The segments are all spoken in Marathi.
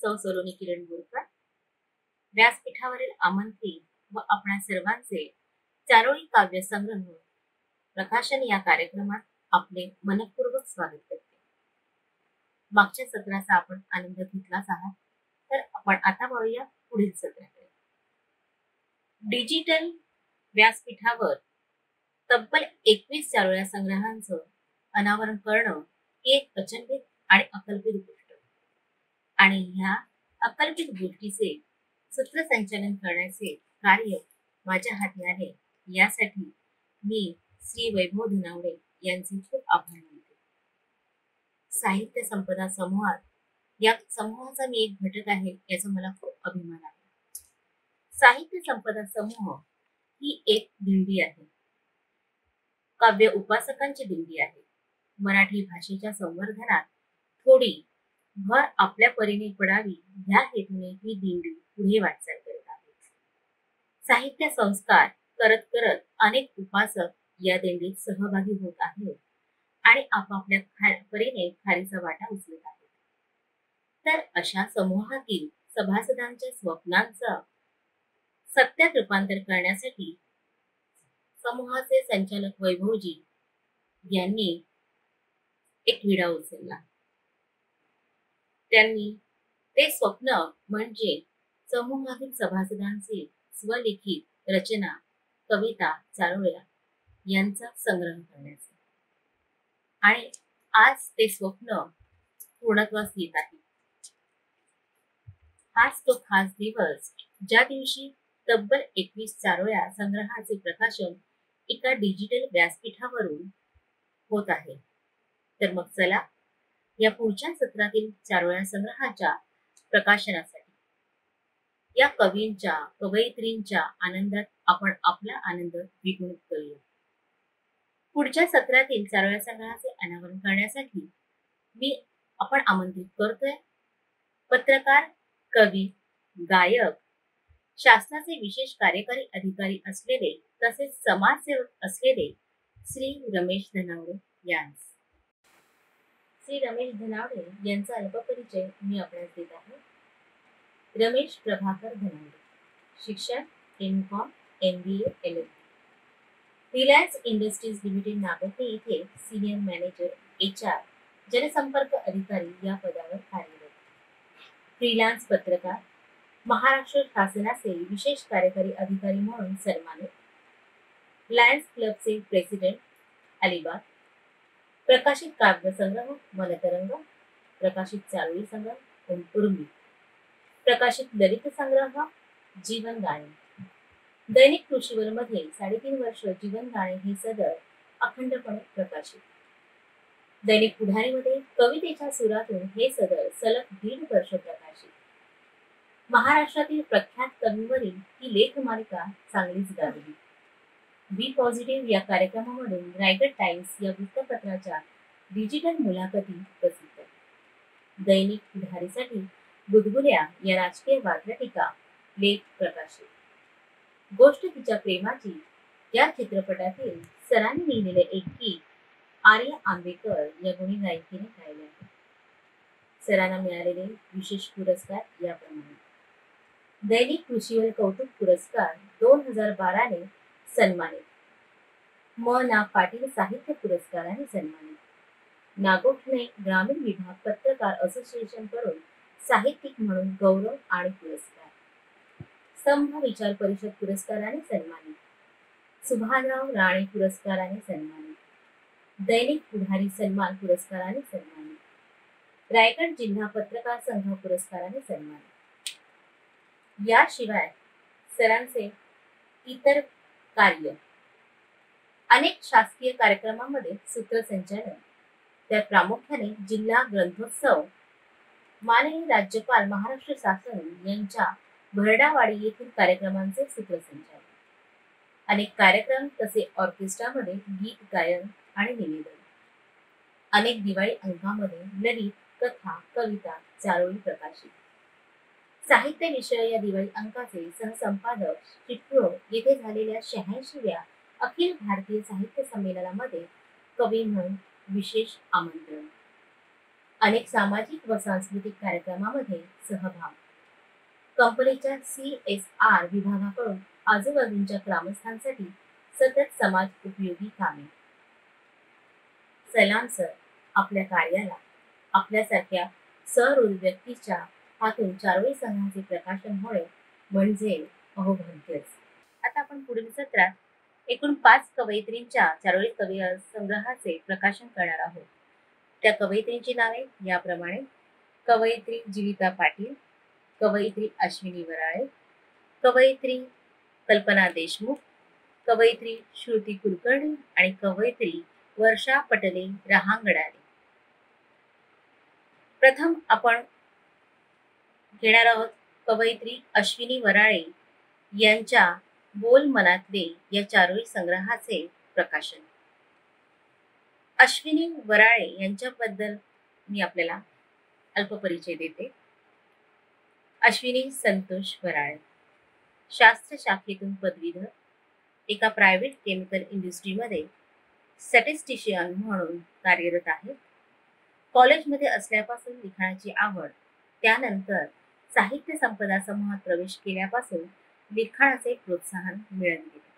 सौ सलोनी किरण बोरकर. व्यासपीठावरील आमंत्रित व आपणा सर्वांचे चारोळी काव्य संग्रह प्रकाशन या कार्यक्रमात आपले मनपूर्वक स्वागत करते. मागच्या सत्राचा आपण आनंद घेतलाच आहात, तर आपण आता वळूया पुढील सत्राकडे. डिजिटल व्यासपीठावर तब्बल 21 चारोळ्या संग्रहांचं अनावरण करणं ही एक अचंबित आणि अकल्पित गोष्ट, आणि ह्या अकल्पित गोष्टीचे सूत्रसंचालन करण्याचे कार्य माझ्या हाती आले, यासाठी मी श्री वैभव धनावडे यांचे खूप आभार मानते. साहित्य संपदा समूहात या समूहाचा मी एक घटक आहे, याचा मला खूप अभिमान आहे. साहित्य संपदा समूह ही एक दिंडी आहे, काव्य उपासकांची दिंडी आहे. मराठी भाषेच्या संवर्धनात थोडी भर आपल्या परीने पडावी ह्या हेतूने ही दिंडी पुढे वाटचाल करत आहे. साहित्य संस्कार करत करत अनेक उपासक या दिंडीत सहभागी होत आहेत आणि आपापल्या परीने खारीचा वाटा उचलत आहेत. तर अशा समूहातील सभासदांच्या स्वप्नांचा सत्यात रूपांतर करण्यासाठी समूहाचे संचालक वैभवजी यांनी एक विडा उचलला. त्यांनी ते स्वप्न म्हणजे समूहातील सभासदांचे स्वलिखित रचना, कविता, चारोळ्या यांचा संग्रह करण्याचे, आणि आज ते स्वप्न पूर्णत्वास येत आहे. हाच तो खास दिवस ज्या दिवशी तब्बल 21 चारोळ्या संग्रहाचे प्रकाशन एका डिजिटल व्यासपीठावरून होत आहे. तर मग चला या पुढच्या सत्रातील चारोळ्या संग्रहाच्या प्रकाशनासाठी या कवींच्या, कवयित्रींच्या आनंदात आपण आपला आनंद द्विगुणित करूया. पुढच्या सत्रातील चारोळ्या संग्रहाचे अनावरण करण्यासाठी आपण आमंत्रित करतोय पत्रकार, कवी, गायक, शासनाचे विशेष कार्यकारी अधिकारी असलेले तसेच समाजसेवक असलेले श्री रमेश धनावडे यांस. श्री रमेश धनावडे यांचा अल्पपरिचय मी आपल्यास देत आहे. रमेश प्रभाकर धनावडे, शिक्षण M.Com, MBA, LLB. Reliance industries limited Nagothane येथे सिनियर मॅनेजर HR जनसंपर्क अधिकारी या पदावर कार्यरत. फ्रीलान्स पत्रकार, महाराष्ट्र शासनाचे विशेष कार्यकारी अधिकारी म्हणून सन्मानित. लायन्स क्लबचे प्रेसिडेंट अलिबाग. प्रकाशित काव्य संग्रह मनतरंग, प्रकाशित चारोळी संग्रह उर्मी, प्रकाशित ललित संग्रह जीवन गाणे. दैनिक कृषीवर मध्ये 3.5 वर्ष जीवन गाणे हे सदर अखंडपणे प्रकाशित. दैनिक पुढारीमध्ये कवितेच्या सुरातून हे सदर सलग 1.5 वर्ष प्रकाशित. महाराष्ट्रातील प्रख्यात कवींवरील ही लेखमालिका चांगलीच गाजली. बी पॉझिटिव्ह या कार्यक्रमामधून रायगड टाइम्स या वृत्तपत्राच्या डिजिटल मुलाखती प्रसिद्ध. दैनिक पुढारीसाठी गुदगुल्या या राजकीय बातम्या लेख प्रकाशित. गोष्ट तिच्या प्रेमाची या चित्रपटातील सरांनी लिहिलेले एक गीत आर्या आंबेकर या गुणी गायकीने गायले आहे. सरांना मिळालेले विशेष पुरस्कार याप्रमाणे. दैनिक कृषीवर कौतुक पुरस्कार 2012 ने सन्मानित. म. ना. पाटील साहित्य पुरस्काराने सन्मानित. नागोठणे ग्रामीण विभाग पत्रकार असोसिएशन कडून साहित्यिक म्हणून गौरव आणि पुरस्कार. स्तंभ विचार परिषद पुरस्काराने सन्मानित. सुभानराव राणे पुरस्काराने सन्मानित. दैनिक पुढारी सन्मान पुरस्काराने सन्मानित. रायगड जिल्हा पत्रकार संघ पुरस्काराने सन्मानित. याशिवाय सरांचे इतर कार्य अनेक शासकीय कार्यक्रमांमध्ये सूत्रसंचालन, त्यात प्रामुख्याने जिल्हा ग्रंथोत्सव, माननीय राज्यपाल महाराष्ट्र शासन यांच्या भरडावाडी येथील कार्यक्रमांचे सूत्रसंचालन, अनेक कार्यक्रम तसे ऑर्केस्ट्रामध्ये गीत गायन आणि निवेदन, अनेक दिवाळी अंकामध्ये ललित, कथा, कविता, चारोळी प्रकाशित. साहित्य विषय या दिवाळी अंकाचे सहसंपादक चिपळूण येथे झालेल्या 86व्या अखिल भारतीय साहित्य संमेलनामध्ये कवी म्हणून विशेष आमंत्रण. अनेक सामाजिक व सांस्कृतिक कार्यक्रमामध्ये सहभाग, कंपनीच्या CSR विभागाकडून आजूबाजूच्या ग्रामस्थांसाठी सतत समाज उपयोगी कामे। सलाम सर, आपल्या कार्याला आपल्यासारख्या सहृदय व्यक्तीच्या हातून चारोळी संघाचे प्रकाशन होणे म्हणजे अहोभाग्यच। आता आपण पुढील सत्रात एकूण 5 कवयित्रींच्या चारोळी कवी संग्रहाचे प्रकाशन करणार आहोत। त्या कवयित्रींची नावे याप्रमाणे: कवयित्री जीविता पाटील, कवयित्री अश्विनी वराळे, कवयित्री कल्पना देशमुख, कवयित्री श्रुती कुलकर्णी आणि कवयित्री वर्षा पटले रहांगडाले। प्रथम आपण घेणार आहोत कवयित्री अश्विनी वराळे यांच्या बोल मनातले या चारोळी संग्रहाचे प्रकाशन। अश्विनी वराळे यांच्याबद्दल मी आपल्याला अल्प परिचय देते। अश्विनी संतोष वराळे शास्त्र शाखेतून पदवीधर, एका प्रायव्हेट केमिकल इंडस्ट्रीमध्ये स्टॅटिस्टिशियन म्हणून कार्यरत आहे। कॉलेजमध्ये असल्यापासून लिखाणाची आवड, त्यानंतर साहित्य संपदा समूहात प्रवेश केल्यापासून लिखाणाचे प्रोत्साहन मिळत गेले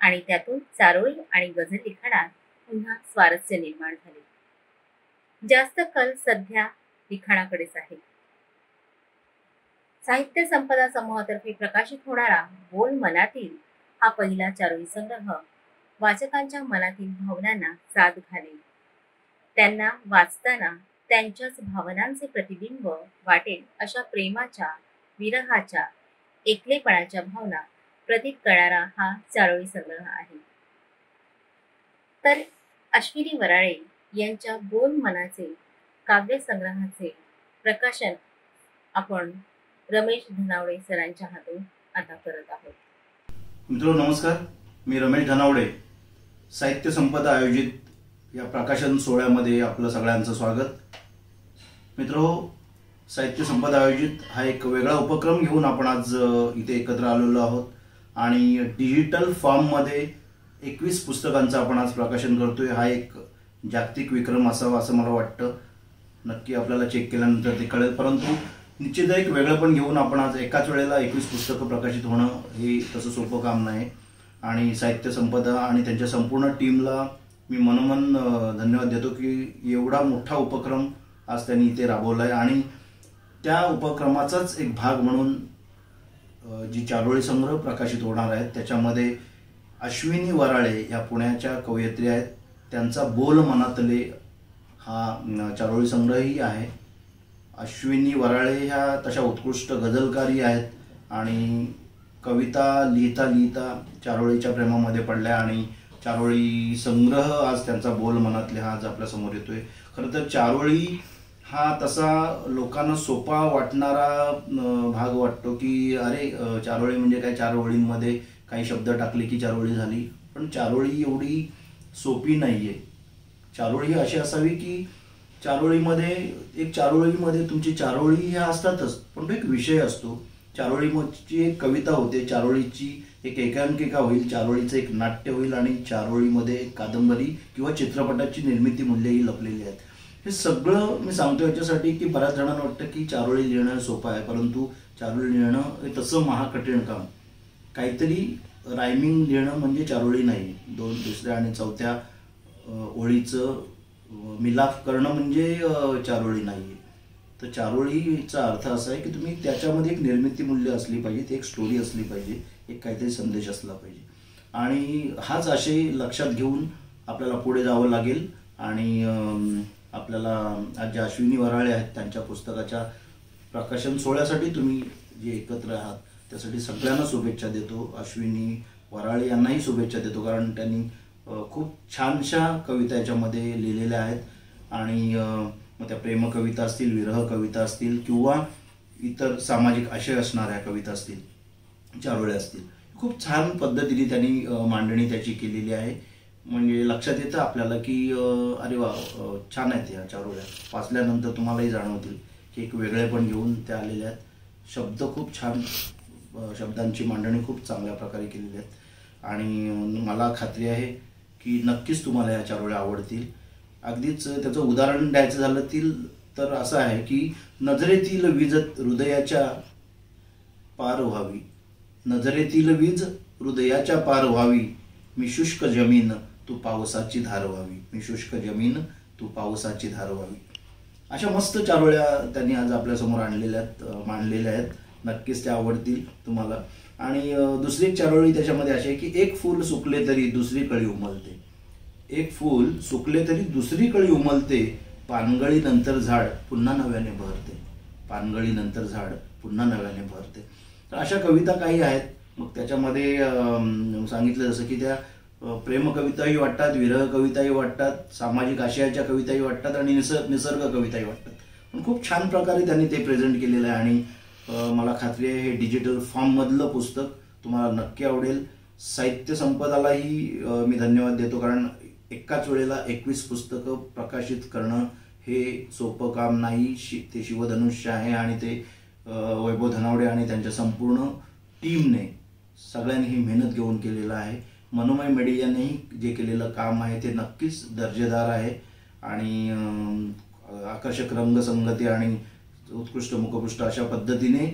आणि त्यातून चारोळी आणि गझल लिखाणात पुन्हा स्वारस्य निर्माण झाले। जास्त कल सध्या लिखाणाकडेच आहे। साहित्य संपदा समूहातर्फे प्रकाशित होणारा बोल मनातील हा पहिला चारोळी संग्रह वाचकांच्या मनातील भावनांना साद घालेल, त्यांना वाचताना त्यांच्याच भावनांचे प्रतिबिंब वाटेल अशा प्रेमाच्या, विरहाच्या, एकलेपणाच्या भावना प्रतीत करणारा हा चारोळी संग्रह आहे। तर अश्विनी वराळे यांच्या बोल मनाचे काव्य संग्रहाचे प्रकाशन आपण रमेश धनावडे सरांच्या हातून आता करत आहोत। मित्रांनो नमस्कार, मी रमेश धनावडे। साहित्य संपदा आयोजित या प्रकाशन सोहळ्यामध्ये आपलं सगळ्यांचं स्वागत। मित्रहो, साहित्य संपदा आयोजित हा एक वेगळा उपक्रम घेऊन आपण आज इथे एकत्र आलेलो आहोत आणि डिजिटल फॉर्ममध्ये 21 पुस्तकांचं आपण आज प्रकाशन करतोय। हा एक जागतिक विक्रम असावा असं मला वाटतं। नक्की आपल्याला चेक केल्यानंतर ते कळेल, परंतु निश्चित एक वेगळं पण घेऊन आपण आज एकाच वेळेला 21 पुस्तकं प्रकाशित होणं हे तसं सोपं काम नाही आणि साहित्य संपदा आणि त्यांच्या संपूर्ण टीमला मी मनोमन धन्यवाद देतो की एवढा मोठा उपक्रम आज त्यांनी इथे राबवला आहे आणि त्या उपक्रमाचाच एक भाग म्हणून जी चारोळी संग्रह प्रकाशित होणार आहेत त्याच्यामध्ये अश्विनी वराळे या पुण्याच्या कवयित्री आहेत। त्यांचा बोल मनातले हा चारोळी संग्रहही आहे। अश्विनी वराळे ह्या तशा उत्कृष्ट गझलकारी आहेत आणि कविता लिहिता लिहिता चारोळीच्या प्रेमामध्ये पडल्या आणि चारोळी संग्रह आज त्यांचा बोल मनातले हा आज आपल्या समोर येतोय। खरं तर चारोळी हा तसा लोकांना सोपा वाटणारा भाग वाटतो की अरे चारोळी म्हणजे काय, 4 ओळींमध्ये काही शब्द टाकले की चारोळी झाली, पण चारोळी एवढी सोपी नाहीये। चारोळी अशी असावी की चारोळीमध्ये तुमची चारोळी ह्या असतातच, पण तो एक विषय असतो। चारोळीची एक कविता होते, चारोळीची एक एकांकिका होईल, चारोळीचं एक नाट्य होईल आणि चारोळीमध्ये एक कादंबरी किंवा चित्रपटाची निर्मिती मूल्यही लपलेली आहेत। हे सगळं मी सांगतो याच्यासाठी की बऱ्याच जणांना वाटतं की चारोळी लिहिणं सोपं आहे, परंतु चारोळी लिहिणं हे तसं महाकठीण काम। काहीतरी रायमिंग लिहिणं म्हणजे चारोळी नाही, 2, 3 आणि 4थ्या ओळीचं मिलाफ करणं म्हणजे चारोळी नाही। तर चारोळीचा अर्थ असा आहे की तुम्ही त्याच्यामध्ये एक निर्मिती मूल्य असली पाहिजे, एक स्टोरी असली पाहिजे, एक काहीतरी संदेश असला पाहिजे आणि हाच आशय लक्षात घेऊन आपल्याला पुढे जावं लागेल। आणि आपल्याला आज ज्या अश्विनी वराळे आहेत त्यांच्या पुस्तकाच्या प्रकाशन सोहळ्यासाठी तुम्ही जे एकत्र आहात त्यासाठी सगळ्यांना शुभेच्छा देतो। अश्विनी वराळे यांनाही शुभेच्छा देतो, कारण त्यांनी खूप छानशा कविता याच्यामध्ये लिहिलेल्या आहेत आणि मग त्या प्रेमकविता असतील, विरह कविता असतील किंवा इतर सामाजिक आशय असणाऱ्या कविता असतील, चारोळ्या असतील, खूप छान पद्धतीने त्यांनी मांडणी त्याची केलेली आहे। म्हणजे लक्षात येतं आपल्याला की अरे वा, छान आहेत ह्या चारोळ्या। वाचल्यानंतर तुम्हालाही जाणवतील की एक वेगळेपण घेऊन त्या आलेल्या आहेत। शब्द खूप छान, शब्दांची मांडणी खूप चांगल्या प्रकारे केलेली आहेत आणि मला खात्री आहे की नक्कीच तुम्हाला या चारोळ्या आवडतील। अगदीच त्याचं उदाहरण द्यायचं झालं तर असं आहे की नजरेतील वीज हृदयाच्या पार व्हावी, नजरेतील वीज हृदयाच्या पार व्हावी, मी शुष्क जमीन तू पावसाची धार व्हावी, मी शुष्क जमीन तू पावसाची धार व्हावी. अशा मस्त चारोळ्या त्यांनी आज आपल्यासमोर मांडलेल्या आहेत. नक्कीच त्या आवडतील तुम्हाला. आणि दुसरी एक चारोळी त्याच्यामध्ये अशी आहे की एक फूल सुकले तरी दुसरी कळी उमलते, एक फूल सुकले तरी दुसरी कळी उमलते, पानगळीनंतर झाड पुन्हा नव्याने बहरते, पानगळीनंतर झाड पुन्हा नव्याने बहरते. तर अशा कविता काही आहेत. मग त्याच्यामध्ये सांगितलं जसं की त्या प्रेम कविताही वाटतात, विरह कविताही वाटतात, सामाजिक आशयाच्या कविताही वाटतात आणि निसर्ग कविताही वाटतात. पण खूप छान प्रकारे त्यांनी ते प्रेझेंट केलेलं आहे आणि मला खात्री आहे हे डिजिटल फॉर्ममधलं पुस्तक तुम्हाला नक्की आवडेल. साहित्य संपदालाही मी धन्यवाद देतो, कारण एकाच वेळेला 21 पुस्तकं प्रकाशित करणं हे सोपं काम नाही. ते शिवधनुष्य आहे आणि ते वैभव धनावडे आणि त्यांच्या संपूर्ण टीमने सगळ्यांनी ही मेहनत घेऊन केलेलं आहे. मनोमय मीडियानेही जे केलेलं काम आहे ते नक्कीच दर्जेदार आहे आणि आकर्षक रंगसंगती आणि उत्कृष्ट मुखपृष्ठ अशा पद्धतीने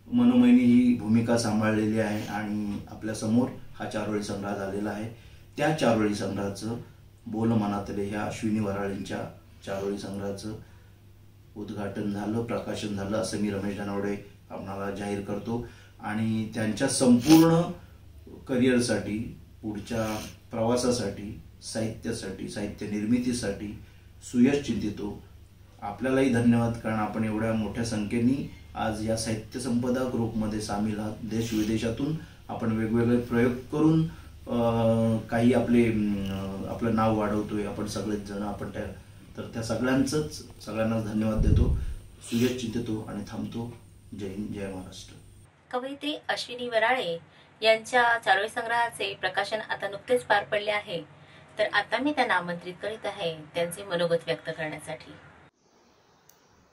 मनोमयनी ही भूमिका सांभाळलेली आहे आणि आपल्यासमोर हा चारोळी संग्रह झालेला आहे. त्या चारोळी संग्रहाचं बोल मनातले ह्या अश्विनी वराळेंच्या चारोळी संग्रहाचं उद्घाटन झालं, प्रकाशन झालं असं मी रमेश धनावडे आपणाला जाहीर करतो. आणि त्यांच्या संपूर्ण करिअरसाठी, पुढच्या प्रवासासाठी, साहित्यासाठी, साहित्य निर्मितीसाठी सुयश चिंतितो आपल्यालाही धन्यवाद, कारण आपण एवढ्या मोठ्या संख्येने आज या साहित्य संपदा ग्रुपमध्ये सामील आहात. देश विदेशातून आपण वेगवेगळे प्रयोग करून काही आपलं नाव वाढवतोय आपण सगळेच जण. आपण त्या सगळ्यांनाच धन्यवाद देतो, सुयश चिंतितो आणि थांबतो. जय हिंद, जय महाराष्ट्र. कवयित्री अश्विनी वराळे यांच्या चारोळी संग्रहाचे प्रकाशन आता नुकतेच पार पडले आहे. तर आता मी त्यांना आमंत्रित करीत आहे त्यांचे मनोगत व्यक्त करण्यासाठी.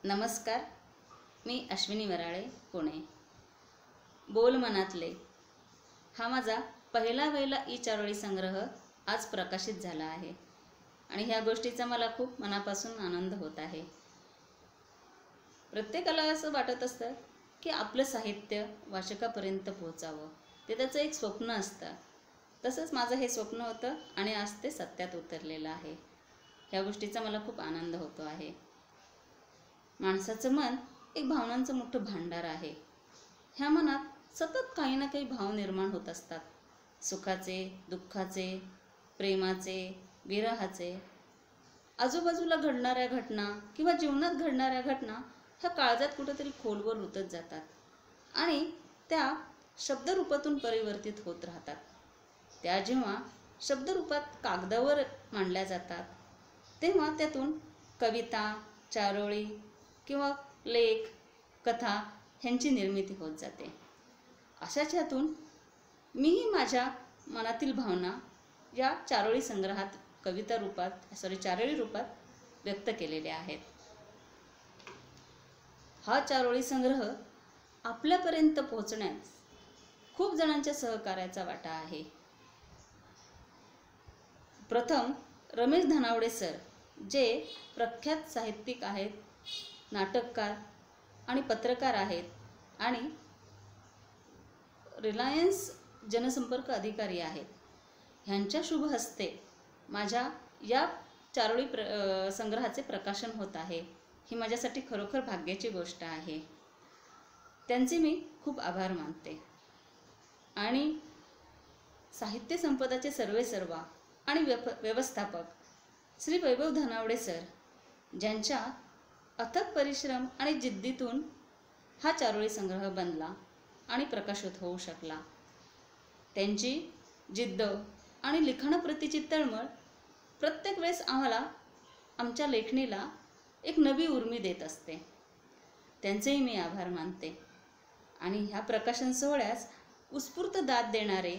नमस्कार, मी अश्विनी वराळे, पुणे. बोल मनातले हा माझा पहिला ई चारोळी संग्रह आज प्रकाशित झाला आहे आणि ह्या गोष्टीचा मला खूप मनापासून आनंद होत आहे. प्रत्येकाला असं वाटत असतं की आपलं साहित्य वाचकापर्यंत पोहोचावं, ते त्याचं एक स्वप्न असतं. तसंच माझं हे स्वप्न होतं आणि आज ते सत्यात उतरलेलं आहे. ह्या गोष्टीचा मला खूप आनंद होतो आहे. माणसाचं मन एक भावनांचं मोठं भांडार आहे. ह्या मनात सतत काही ना काही भाव निर्माण होत असतात. सुखाचे, दुःखाचे, प्रेमाचे, विरहाचे. आजूबाजूला घडणाऱ्या घटना किंवा जीवनात घडणाऱ्या घटना ह्या काळजात कुठेतरी खोलवर रुतत जातात आणि त्या शब्दरूपातून परिवर्तित होत राहतात. त्या जेव्हा शब्दरूपात कागदावर मांडल्या जातात तेव्हा त्यातून कविता, चारोळी किंवा लेख, कथा ह्यांची निर्मिती होत जाते. अशाच ह्यातून मीही माझ्या मनातील भावना या चारोळी संग्रहात चारोळी रूपात व्यक्त केलेल्या आहेत. हा चारोळी संग्रह आपल्यापर्यंत पोहोचण्यास खूप जणांच्या सहकार्याचा वाटा आहे. प्रथम रमेश धनावडे सर, जे प्रख्यात साहित्यिक आहेत, नाटककार आणि पत्रकार आहेत आणि रिलायन्स जनसंपर्क अधिकारी आहेत. ह्यांच्या शुभ हस्ते माझ्या या चारोळी संग्रहाचे प्रकाशन होत आहे. ही माझ्यासाठी खरोखर भाग्याची गोष्ट आहे. त्यांचे मी खूप आभार मानते. आणि साहित्य संपदाचे सर्वेसर्वा आणि व्यवस्थापक श्री वैभव धनावडे सर, ज्यांच्या अथक परिश्रम आणि जिद्दीतून हा चारोळी संग्रह बनला आणि प्रकाशित होऊ शकला. त्यांची जिद्द आणि लिखाणाप्रतीची तळमळ प्रत्येक वेळेस आम्हाला आमच्या लेखणीला एक नवी उर्मी देत असते. त्यांचेही मी आभार मानते. आणि ह्या प्रकाशन सोहळ्यास उत्स्फूर्त दाद देणारे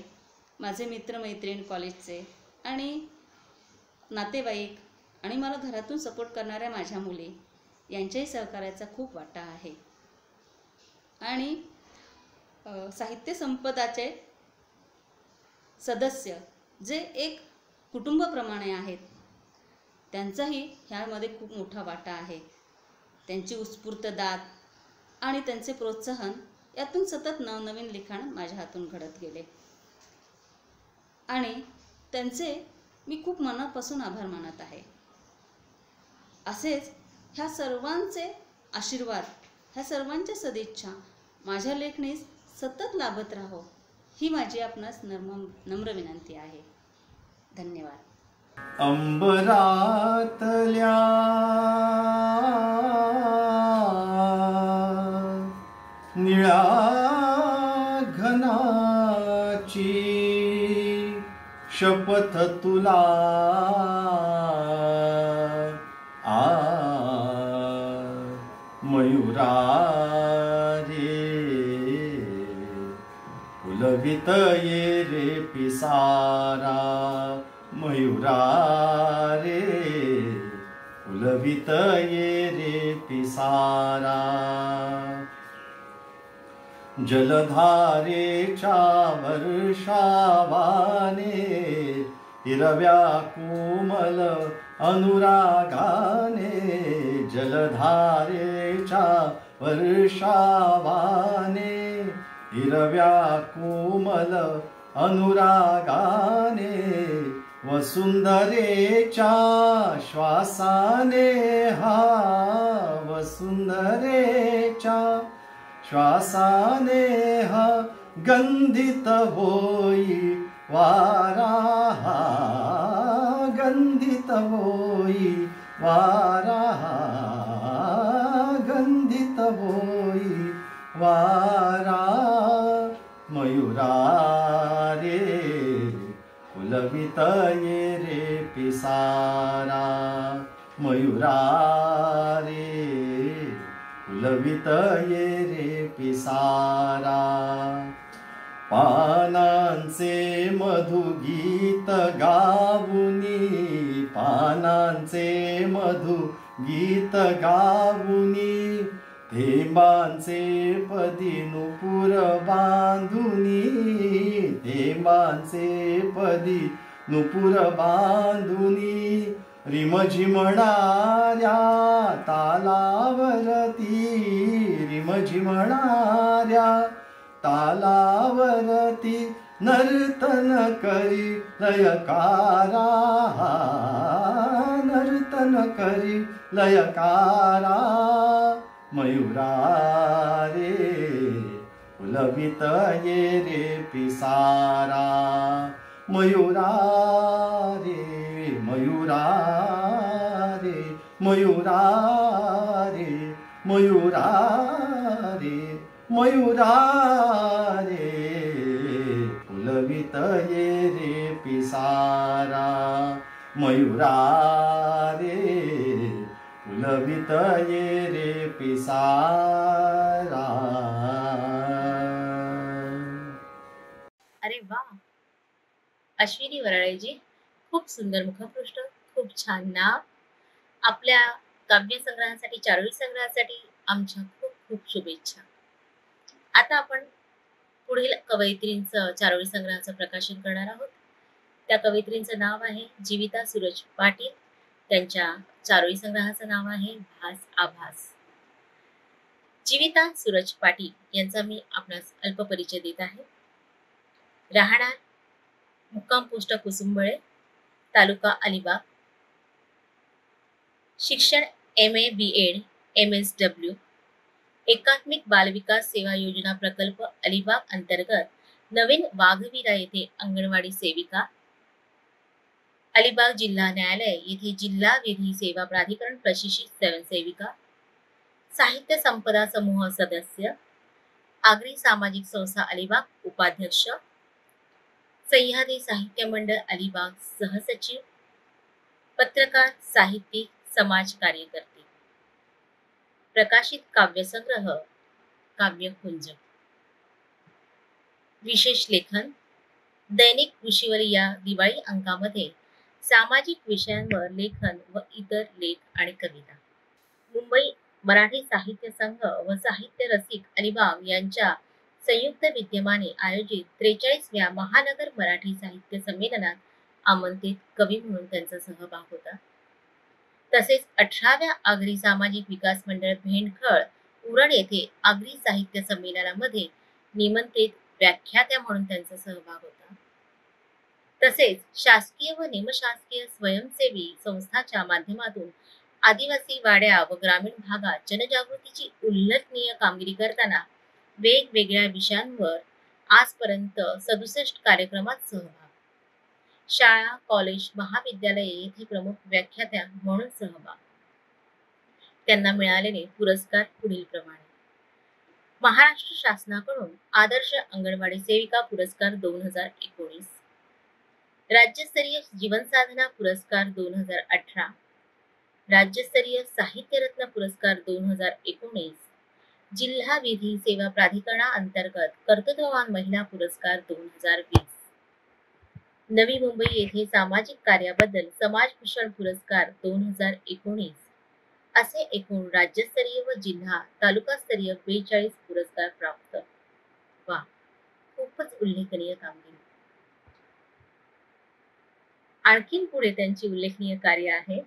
माझे मित्रमैत्रीण कॉलेजचे आणि नातेवाईक आणि मला घरातून सपोर्ट करणाऱ्या माझ्या मुली यांच्याही सहकार्याचा खूप वाटा आहे. आणि साहित्य संपदाचे सदस्य जे एक कुटुंबाप्रमाणे आहेत, त्यांचाही ह्यामध्ये खूप मोठा वाटा आहे. त्यांची उत्स्फूर्त दाद आणि त्यांचे प्रोत्साहन यातून सतत नवनवीन लिखाण माझ्या हातून घडत गेले आणि त्यांचे मी खूप मनापासून आभार मानत आहे. असेच ह्या सर्वांचे आशीर्वाद, ह्या सर्वांच्या सदिच्छा माझ्या लेखणीस सतत लाभत राहो ही माझी आपणास नम्र विनंती आहे. धन्यवाद. अंबरातल्या निळा घनाची शपथ तुला मयुरा रे फुलवित ये रे पिसारा मयुरा रे फुलवित ये रे पिसारा जलधारेच्या वर्षावाने हिरव्या कोमल अनुरागाने जलधारेच्या वर्षावाने हिरव्या कोमल अनुरागाने वसुंधरेच्या श्वासाने हा वसुंधरेच्या श्वासाने हा गंधित होई वारा हा गंधित होई वारा गंधित होई वारा मयुरा रे फुलवित ये रे पिसारा मयुरा रे फुलवित ये रे पिसारा पानांचे मधुगीत गावुनी पानांचे मधुगीत गावुनी थेंबांचे पदी नुपुर बांधुनी थेंबांचे पदी नुपुर बांधुनी रिमझिमणाऱ्या तालावरती रिमझिमणाऱ्या तालावरती नर्तन करी लयकारा नर्तन करी लयकारा मयुरा रे फुलवित ये रे पिसारा मयुरा रे मयुरा रे मयुरा रे मयुरा रे मयुरा रे फुलवित ये रे पिसारा मयुरा रे फुलवित ये रे पिसारा. अरे वा, अश्विनी वराळेजी, खूप सुंदर मुखपृष्ठ, खूप छान नाव. आपल्या काव्य संग्रहासाठी, चारोळी संग्रहासाठी आमच्या खूप खूप शुभेच्छा. आता आपण पुढील कवयित्रींचं चारोळी संग्रहाचं प्रकाशन करणार आहोत. त्या कवयित्रींचं नाव आहे जीविता सूरज पाटील. त्यांच्या चारोळी संग्रहाचं नाव आहे भास आभास. जीविता सूरज पाटील यांचा मी आपणास अल्प परिचय देत आहे. राहणार मुक्काम पोस्ट कुसुंबळे, तालुका अलिबाग. शिक्षण MA BEd MSW. एकात्मिक बालविकास सेवा योजना प्रकल्प अलिबाग अंतर्गत नवीन वाघवीरा येथे अंगणवाडी सेविका. अलिबाग जिल्हा न्यायालय येथे जिल्हा विधी सेवा प्राधिकरण प्रशिक्षित स्वयंसेविका. साहित्य संपदा समूह सदस्य. आगरी सामाजिक संस्था अलिबाग उपाध्यक्ष. सह्याद्री साहित्य मंडळ अलिबाग सहसचिव. पत्रकार, साहित्यिक, समाज कार्यकर्ते. प्रकाशित काव्यसंग्रह काव्यकुंज. विशेष लेखन दैनिक कृषीवरी या दिवाळी अंकामध्ये सामाजिक विषयांवर लेखन व इतर लेख आणि कविता. मुंबई मराठी साहित्य संघ व साहित्य रसिक अलिबाग यांच्या संयुक्त विद्यमाने आयोजित 43व्या महानगर मराठी साहित्य संमेलनात आमंत्रित कवी म्हणून त्यांचा सहभाग होता. तसेच 18व्या आगरी सामाजिक विकास मंडळ भेंडखळ उरण येथे आगरी साहित्य संमेलनामध्ये निमंत्रित व्याख्यात्या म्हणून त्यांचा सहभाग होता. तसेच शासकीय व निमशासकीय स्वयंसेवी संस्थांच्या माध्यमातून आदिवासी वाड्या व ग्रामीण भागात जनजागृतीची उल्लेखनीय कामगिरी करताना वेगवेगळ्या विषयांवर आजपर्यंत 67 कार्यक्रमात सहभाग. शाळा, कॉलेज, महाविद्यालये येथे प्रमुख व्याख्यात्या म्हणून सहभाग. त्यांना मिळालेले पुरस्कार पुढील प्रमाणे: महाराष्ट्र शासनाकडून आदर्श अंगणवाडी सेविका पुरस्कार 2019, राज्यस्तरीय जीवनसाधना पुरस्कार 2018, राज्यस्तरीय साहित्यरत्न पुरस्कार 2019, जिल्हा विधी सेवा प्राधिकरणाअंतर्गत कर्तृत्ववान महिला पुरस्कार 2020, नवी मुंबई येथे सामाजिक कार्याबद्दल समाजभूषण पुरस्कार 2019 असे एकूण राज्यस्तरीय व जिल्हा तालुकास्तरीय 42 पुरस्कार प्राप्त. वा, खूपच उल्लेखनीय कामगिरी. आणखीन पुढे त्यांची उल्लेखनीय कार्य आहे: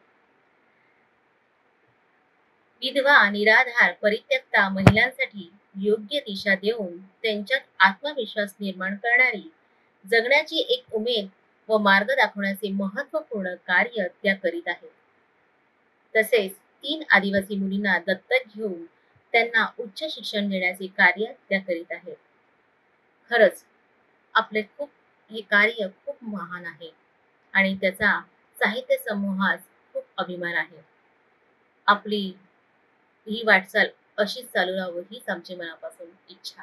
विधवा, निराधार, परित्यक्ता महिलांसाठी योग्य दिशा देऊन त्यांच्यात आत्मविश्वास निर्माण करणारी, जगण्याची एक उमेद व मार्ग दाखवण्याचे महत्त्वपूर्ण कार्य त्या करीत आहेत. तसेच 3 आदिवासी मुलींना दत्तक घेऊन त्यांना उच्च शिक्षण देण्याचे कार्य त्या करीत आहेत. खरंच आपले हे कार्य खूप महान आहे आणि त्याचा साहित्य समूहास खूप अभिमान आहे. आपली ही वाटचाल अशीच चालू राहावी हीच आमची मनापासून इच्छा.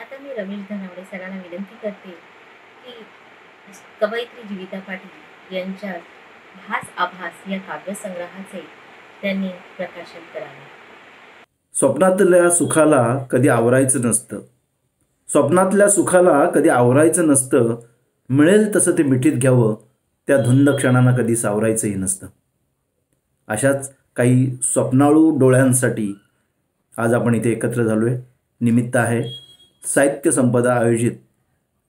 आता मी रमेश धनावडे सरांना विनंती करते की कवयित्री जीविता पाटील यांच्या भास आभास या काव्यसंग्रहाचे त्यांनी प्रकाशन करावे. स्वप्नातल्या सुखाला कधी आवरायचं नसतं, स्वप्नातल्या सुखाला कधी आवरायचं नसतं, मिळेल तसं ते मिठीत घ्यावं, त्या धुंद क्षणांना कधी सावरायचंही नसतं. अशाच काही स्वप्नाळू डोळ्यांसाठी आज आपण इथे एकत्र झालो आहे. निमित्त आहे साहित्य संपदा आयोजित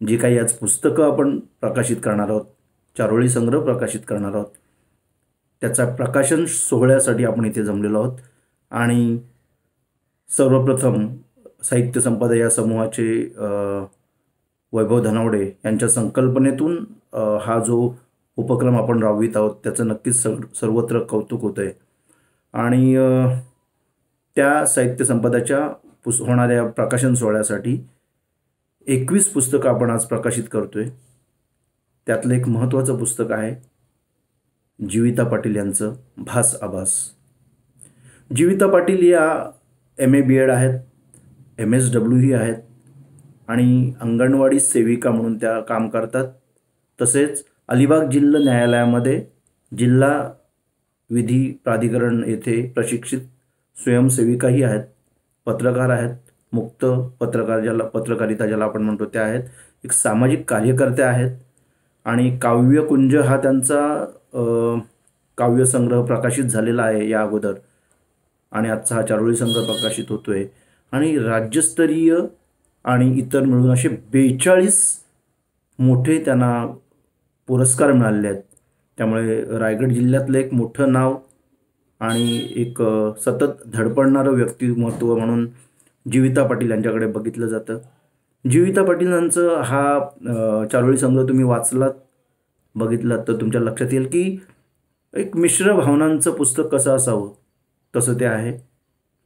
जी काही आज पुस्तकं आपण प्रकाशित करणार आहोत, चारोळी संग्रह प्रकाशित करणार आहोत, त्याचा प्रकाशन सोहळ्यासाठी आपण इथे जमलेलो आहोत. आणि सर्वप्रथम साहित्य संपदा या समूहाचे वैभव धनावडे यांच्या संकल्पनेतून हा जो उपक्रम आपण राबवित आहोत त्याचं नक्कीच सर्वत्र कौतुक होतं आहे. आणि त्या साहित्य संपदाच्या होणाऱ्या प्रकाशन सोहळ्यासाठी 21 पुस्तकं आपण आज प्रकाशित करतोय. त्यातलं एक महत्त्वाचं पुस्तक आहे जीविता पाटील यांचं भास आभास. जीविता पाटील या MA BEd आहेत, MSW ही आहेत आणि अंगणवाडी सेविका म्हणून त्या काम करतात. तसेच अलिबाग जिल्हा न्यायालयामध्ये जिल्हा विधी प्राधिकरण येथे प्रशिक्षित स्वयंसेविकाही आहेत, पत्रकार आहेत, मुक्त पत्रकारिता ज्याला आपण म्हणतो त्या आहेत, एक सामाजिक कार्यकर्त्या आहेत आणि काव्यकुंज हा त्यांचा काव्यसंग्रह प्रकाशित झालेला आहे या अगोदर आणि आजचा हा चारोळी संग्रह प्रकाशित होतोय. आणि राज्यस्तरीय आणि इतर मिळून असे 42 मोठे त्यांना पुरस्कार मिळालेले आहेत. त्यामुळे रायगड जिल्ह्यातलं एक मोठं नाव आणि एक सतत धडपडणारं व्यक्तिमत्व म्हणून जीविता पाटील यांच्याकडे बघितलं जातं. जीविता पाटील यांचं हा चारोळी संग्रह तुम्ही बघितलात तर तुमच्या लक्षात येईल की एक मिश्र भावनांचं पुस्तक कसं असावं तसं ते आहे.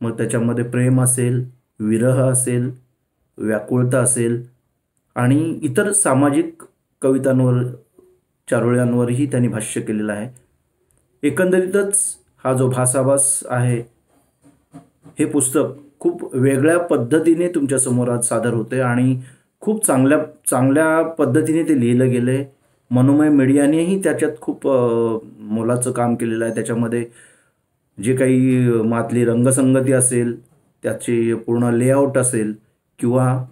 मग त्याच्यामध्ये प्रेम असेल, विरह असेल, व्याकुळता असेल आणि इतर सामाजिक कवितांवर, चारोळ्यांवरही त्यांनी भाष्य केलेलं आहे. एकंदरीतच हा जो भासाभास आहे हे पुस्तक खूप वेगळ्या पद्धतीने तुमच्यासमोर आज सादर होते आणि खूप चांगल्या पद्धतीने ते लिहिलं गेलं आहे. मनोमय मीडियानेही त्याच्यात खूप मोलाचं काम केलेलं आहे. त्याच्यामध्ये जे काही मातली रंगसंगती असेल, त्याचे पूर्ण लेआउट असेल किंवा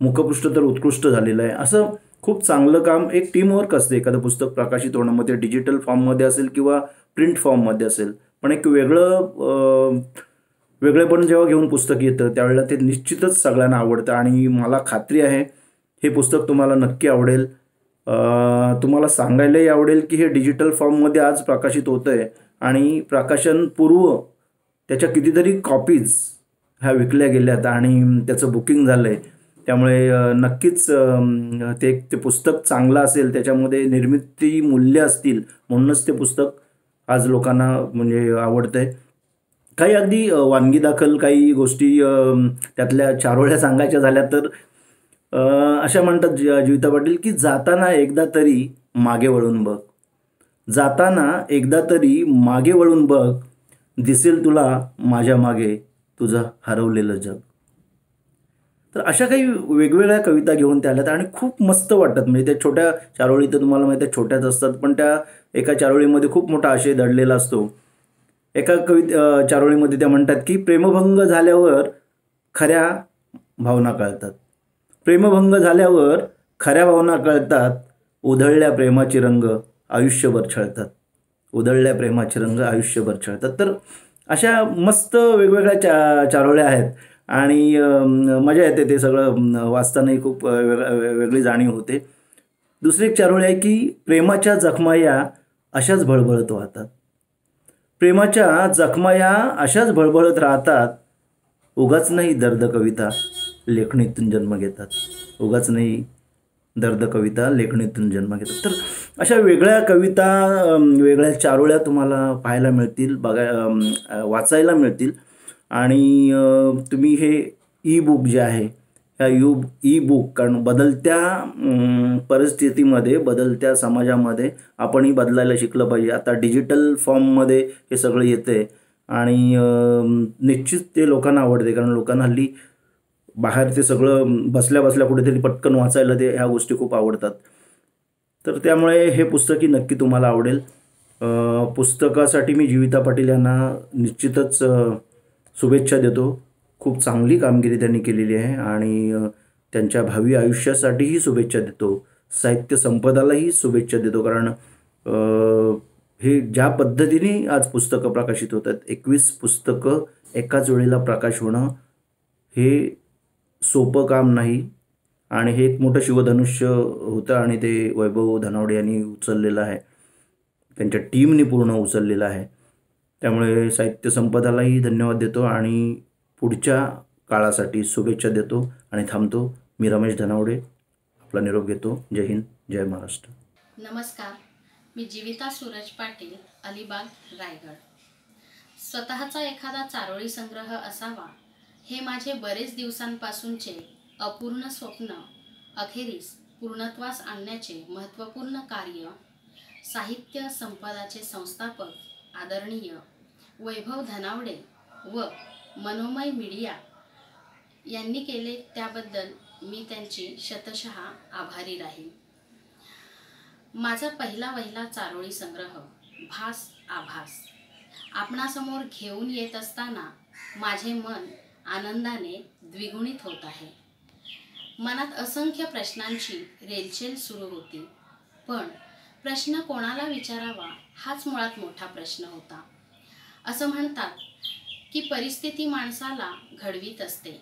मुखपृष्ठ तर उत्कृष्ट झालेलं आहे. असं खूप चांगलं काम, एक टीमवर्क असते एखादं पुस्तक प्रकाशित होणं, मग ते डिजिटल फॉर्ममध्ये असेल किंवा प्रिंट फॉर्ममध्ये असेल. पण एक वेगळेपण जेव्हा घेऊन पुस्तक येतं त्यावेळेला ते निश्चितच सगळ्यांना आवडतं आणि मला खात्री आहे हे पुस्तक तुम्हाला नक्की आवडेल. तुम्हाला सांगायलाही आवडेल की हे डिजिटल फॉर्ममध्ये आज प्रकाशित होतं आहे आणि प्रकाशनपूर्व त्याच्या कितीतरी कॉपीज ह्या विकल्या गेल्यात आणि त्याचं बुकिंग झालं आहे. त्यामुळे नक्कीच ते पुस्तक चांगलं असेल, त्याच्यामध्ये निर्मिती मूल्य असतील, म्हणूनच ते पुस्तक आज लोकांना म्हणजे आवडतं आहे. काही अगदी वानगी दाखल काही गोष्टी त्यातल्या चारोळ्या सांगायच्या झाल्या तर अशा म्हणतात जीविता पाटील की जाताना एकदा तरी मागे वळून बघ, जाताना एकदा तरी मागे वळून बघ, दिसेल तुला माझ्या मागे तुझं हरवलेलं जग. तर अशा काही वेगवेगळ्या कविता घेऊन त्या आल्यात आणि खूप मस्त वाटतात. म्हणजे त्या छोट्या चारोळी तर तुम्हाला माहिती आहे छोट्याच असतात, पण त्या एका चारोळीमध्ये खूप मोठा आशय दडलेला असतो. एका चारोळीमध्ये त्या म्हणतात की प्रेमभंग झाल्यावर खऱ्या भावना कळतात, प्रेमभंग झाल्यावर खऱ्या भावना कळतात, उधळल्या प्रेमाचे रंग आयुष्यभर छळतात, उधळल्या प्रेमाचे रंग आयुष्यभर छळतात. तर अशा मस्त वेगवेगळ्या चारोळ्या आहेत आणि मजा येते ते सगळं वाचतानाही खूप वेगळी जाणीव होते. दुसरी एक चारोळी आहे की प्रेमाच्या जखमाया अशाच भळभळत वाहतात, प्रेमाच्या जखमाया अशाच भळभळत राहतात, उगाच नाही दर्द कविता लेखणीतून जन्म घेतात, उगाच नाही दर्द कविता लेखणीतून जन्म घेतात. तर अशा वेगळ्या कविता वेगळ्या चारोळ्या तुम्हाला पाहायला मिळतील, वाचायला मिळतील. आणि तुम्ही हे ई बुक जे आहे ह्या ई बुक, कारण बदलत्या परिस्थितीमध्ये बदलत्या समाजामध्ये आपणही बदलायला शिकलं पाहिजे. आता डिजिटल फॉर्ममध्ये हे सगळं येतं आहे आणि निश्चित ते लोकांना आवडते, कारण लोकांना हल्ली बाहेर ते सगळं बसल्या बसल्या कुठेतरी पटकन वाचायला ते ह्या गोष्टी खूप आवडतात. तर त्यामुळे हे पुस्तकही नक्की तुम्हाला आवडेल. पुस्तकासाठी मी जीविता पाटील यांना निश्चितच शुभेच्छा देतो. खूप चांगली कामगिरी त्यांनी केलेली आहे आणि त्यांच्या भावी आयुष्यासाठीही शुभेच्छा देतो. साहित्य संपदालाही शुभेच्छा देतो, कारण हे ज्या पद्धतीने आज पुस्तकं प्रकाशित होतात, 21 पुस्तकं एकाच वेळेला प्रकाश होणं हे सोपं काम नाही आणि हे एक मोठं शिवधनुष्य होतं आणि ते वैभव धनावडे यांनी उचललेलं आहे, त्यांच्या टीमने पूर्ण उचललेलं आहे. त्यामुळे साहित्य संपदालाही धन्यवाद देतो आणि पुढच्या काळासाठी शुभेच्छा देतो आणि थांबतो. मी रमेश धनावडे आपला निरोप घेतो. जय हिंद, जय महाराष्ट्र. नमस्कार, मी जीविता सूरज पाटील, अलिबाग, रायगड. स्वतःचा एखादा चारोळी संग्रह असावा हे माझे बरेच दिवसांपासूनचे अपूर्ण स्वप्न अखेरीस पूर्णत्वास आणण्याचे महत्त्वपूर्ण कार्य साहित्य संपदाचे संस्थापक आदरणीय वैभव धनावडे व मनोमय मीडिया यांनी केले, त्याबद्दल मी त्यांची शतशः आभारी राहील. माझा पहिला चारोळी संग्रह भास आभास आपणासमोर घेऊन येत असताना माझे मन आनंदाने द्विगुणित होत आहे. मनात असंख्य प्रश्नांची रेलचेल सुरू होती, पण प्रश्न कोणाला विचारावा हाच मुळात मोठा प्रश्न होता. असं म्हणतात की परिस्थिती माणसाला घडवीत असते.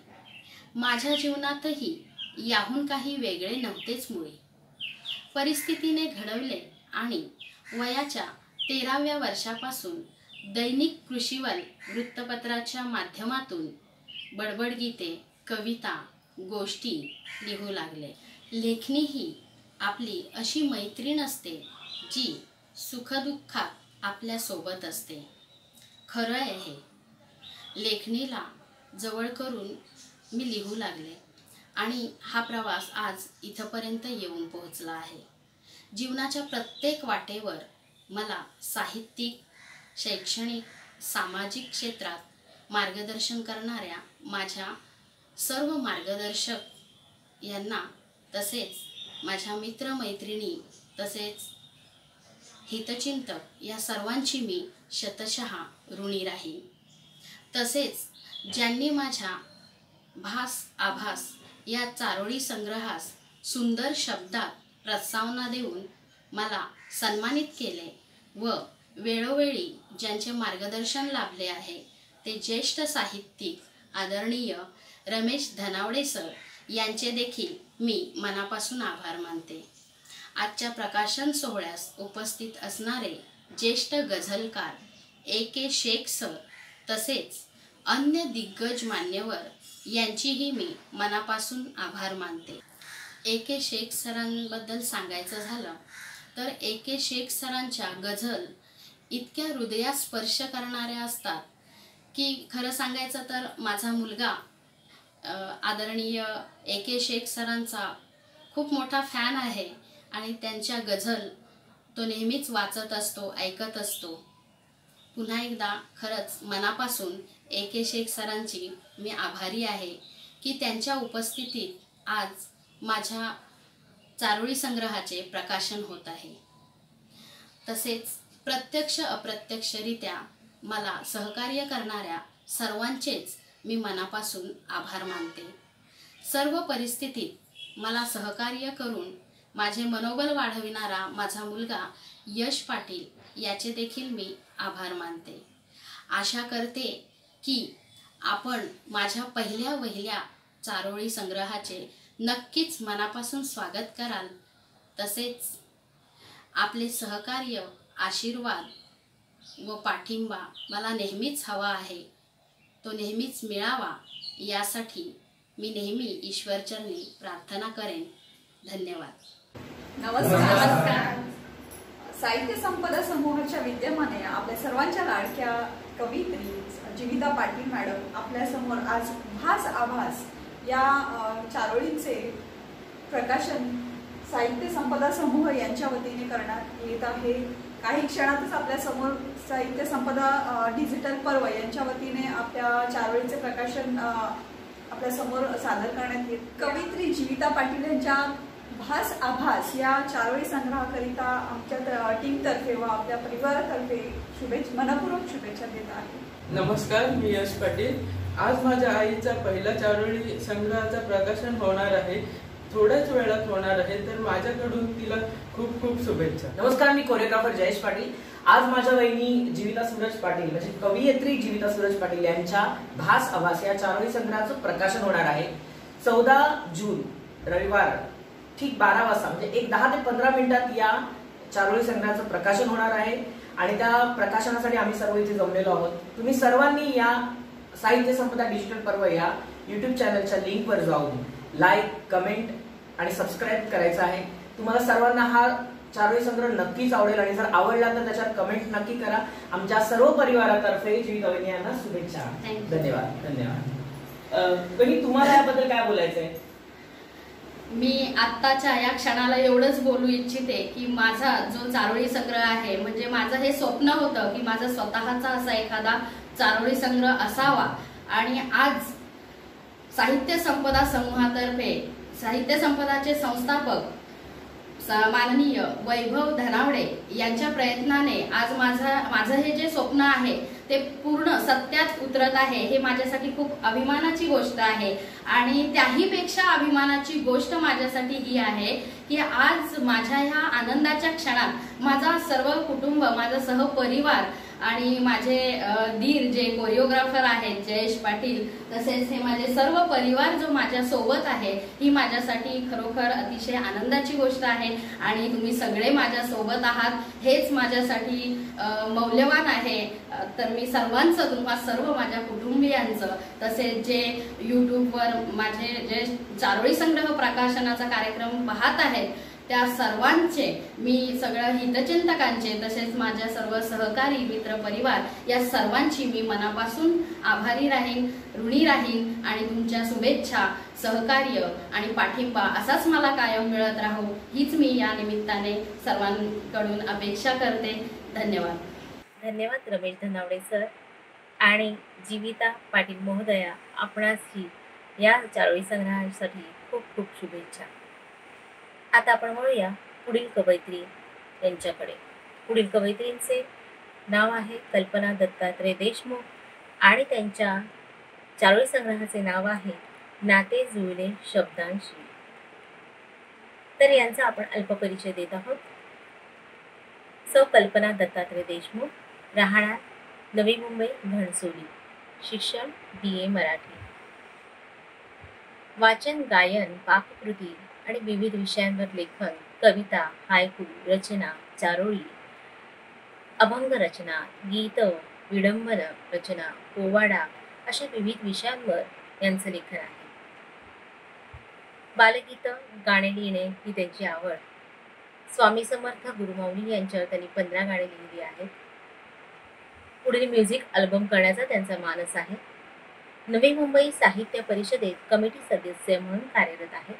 माझ्या जीवनातही याहून काही वेगळे नव्हतेच मुळी. परिस्थितीने घडवले आणि वयाच्या 13व्या वर्षापासून दैनिक कृषीवल वृत्तपत्राच्या माध्यमातून बडबडगीते, कविता, गोष्टी लिहू लागले. लेखणी ही आपली अशी मैत्रीण असते जी सुखदुःखात आपल्या सोबत असते. खरं आहे हे. लेखणीला जवळ करून मी लिहू लागले आणि हा प्रवास आज इथपर्यंत येऊन पोहोचला आहे. जीवनाच्या प्रत्येक वाटेवर मला साहित्यिक, शैक्षणिक, सामाजिक क्षेत्रात मार्गदर्शन करणाऱ्या माझ्या सर्व मार्गदर्शक यांना, तसेच माझ्या मित्रमैत्रिणी, तसेच हितचिंतक या सर्वांची मी शतशः ऋणी राहील. तसेच ज्यांनी माझ्या भास आभास या चारोळी संग्रहास सुंदर शब्दात प्रस्तावना देऊन मला सन्मानित केले व वेळोवेळी ज्यांचे मार्गदर्शन लाभले आहे ते ज्येष्ठ साहित्यिक आदरणीय रमेश धनावडे सर यांचे देखील मी मनापासून आभार मानते. आजच्या प्रकाशन सोहळ्यास उपस्थित असणारे ज्येष्ठ गझलकार A.K. शेख सर तसेच अन्य दिग्गज मान्यवर यांचीही मी मनापासून आभार मानते. A.K. शेख सरांबद्दल सांगायचं झालं तर A.K. शेख सरांच्या गझल इतक्या हृदयास स्पर्श करणाऱ्या असतात की खरं सांगायचं तर माझा मुलगा आदरणीय A.K. शेख सरांचा खूप मोठा फॅन आहे आणि त्यांच्या गझल तो नेहमीच वाचत असतो, ऐकत असतो. पुन्हा एकदा खरंच मनापासून A.K. शेख सरांची मी आभारी आहे की त्यांच्या उपस्थितीत आज माझ्या चारोळी संग्रहाचे प्रकाशन होत आहे. तसेच प्रत्यक्ष अप्रत्यक्षरित्या मला सहकार्य करणाऱ्या सर्वांचेच मी मनापासून आभार मानते. सर्व परिस्थितीत मला सहकार्य करून माझे मनोबल वाढविणारा माझा मुलगा यश पाटील याचे देखील मी आभार मानते. आशा करते की आपण माझ्या पहिल्या चारोळी संग्रहाचे नक्कीच मनापासून स्वागत कराल. तसेच आपले सहकार्य, आशीर्वाद व पाठिंबा मला नेहमीच हवा आहे. तो नेहमीच मिळावा यासाठी मी नेहमी ईश्वरचरणी प्रार्थना करेन. धन्यवाद. नमस्कार. साहित्य संपदा समूहाच्या विद्यमाने आपल्या सर्वांच्या लाडक्या कवयित्री जीविता पाटील मॅडम आपल्या समोर आज भास आभास या चारोळींचे प्रकाशन साहित्य संपदा समूह यांच्या वतीने करण्यात येत आहे. काही क्षणातच आपल्या समोर साहित्य संपदा डिजिटल पर्व यांच्या वतीने आपल्या चारोळीचे प्रकाशन आपल्या समोर सादर करण्यात येत. कवयित्री जीविता पाटील यांच्या भास आभास या चारोळी संग्रहाकरिता आमच्या टीमतर्फे व आपल्या परिवारातर्फे मनपूर्वक शुभेच्छा देत आहे. नमस्कार, मी यश पाटील. आज माझ्या आईचा पहिला चारोळी संग्रहाचा प्रकाशन होणार आहे. थोड्याच वेळात होणार आहे, तर माझ्याकडून तिला खूप खूप शुभेच्छा. नमस्कार, मी कोरिओग्राफर जयेश पाटील. आज माझ्या वहिनी जीविता सूरज पाटील म्हणजे कवयित्री जीविता सूरज पाटील यांच्या भास आभास या चारोळी संग्रहाचं प्रकाशन होणार आहे. 14 जून रविवार ठीक 12 वाजता म्हणजे 10 ते 15 मिनिटात या चारोळी संग्रहाचं प्रकाशन होणार आहे आणि त्या प्रकाशनासाठी आम्ही सर्व इथे जमलेलो आहोत. तुम्ही सर्वांनी या साहित्य संपदा डिजिटल पर्व या YouTube चॅनलच्या लिंकवर जाऊन लाईक, कमेंट आणि सबस्क्राईब करायचं आहे. तुम्हाला सर्वांना हा चारोळी संग्रह नक्कीच आवडेल आणि जर आवडला तर त्याच्यात कमेंट नक्की करा. आमच्या सर्व परिवारातर्फे जीविता वहिनी यांना शुभेच्छा. धन्यवाद. धन्यवाद. वहिनी, तुम्हाला याबद्दल काय बोलायचंय? मी आत्ताच्या या क्षणाला एवढंच बोलू इच्छिते की माझा जो चारोळी संग्रह आहे म्हणजे माझं हे स्वप्न होतं की माझा स्वतःचा असा एखादा चारोळी संग्रह असावा आणि आज साहित्य संपदा समूहातर्फे साहित्य संपदाचे संस्थापक माननीय वैभव धनावडे यांच्या प्रयत्नाने आज माझं हे जे स्वप्न आहे ते पूर्ण सत्यात उतरत आहे. हे माझ्यासाठी खूप अभिमानाची गोष्ट आहे आणि त्याहीपेक्षा अभिमानाची गोष्ट माझ्यासाठी ही आहे की आज माझ्या ह्या आनंदाच्या क्षणात माझा सर्व कुटुंब, माझा सहपरिवार आणि माझे दीर जे कोरिओग्राफर आहेत जयेश पाटील, तसेच हे माझे सर्व परिवार जो माझ्या सोबत आहे, ही माझ्यासाठी खरोखर अतिशय आनंदाची गोष्ट आहे आणि तुम्ही सगळे माझ्या सोबत आहात हेच माझ्यासाठी मौल्यवान आहे. तर मी सर्वांचं, तुम्हा सर्व माझ्या कुटुंबियांचं, तसेच जे यूट्यूबवर माझे जे चारोळी संग्रह प्रकाशनाचा कार्यक्रम पाहत आहेत त्या सर्वांचे, मी सगळ्या हितचिंतकांचे, तसेच माझ्या सर्व सहकारी मित्र परिवार या सर्वांची मी मनापासून आभारी राहीन, ऋणी राहीन आणि तुमच्या शुभेच्छा, सहकार्य आणि पाठिंबा असाच मला कायम मिळत राहू हीच मी या निमित्ताने सर्वांकडून अपेक्षा करते. धन्यवाद. धन्यवाद रमेश धनावडे सर आणि जीविता पाटील महोदया. आपणासही या चारोळी संग्रहासाठी खूप खूप शुभेच्छा. आता आपण वळूया पुढील कवयित्री यांच्याकडे. पुढील कवयित्रींचे नाव आहे कल्पना दत्तात्रय देशमुख आणि त्यांच्या चारोळी संग्रहाचे नाव आहे नाते जुळले शब्दांशी. तर यांचा आपण अल्पपरिचय देत आहोत. सौ कल्पना दत्तात्रय देशमुख, राहणार नवी मुंबई घणसोली, शिक्षण BA मराठी. वाचन, गायन, पाककृती आणि विविध विषयांवर लेखन, कविता, हायकू, रचना, चारोळी, अभंग रचना, गीत, विडंबना, रचना, पोवाडा अशा विविध विषयांवर यांचं लेखन आहे. बालगीतं, गाणे लिहिणे ही त्यांची आवड. स्वामी समर्थ गुरुमाऊली यांच्यावर त्यांनी 15 गाणी लिहिली आहेत. पुढील म्युझिक अल्बम करण्याचा त्यांचा मानस आहे. नवी मुंबई साहित्य परिषदेत कमिटी सदस्य म्हणून कार्यरत आहे.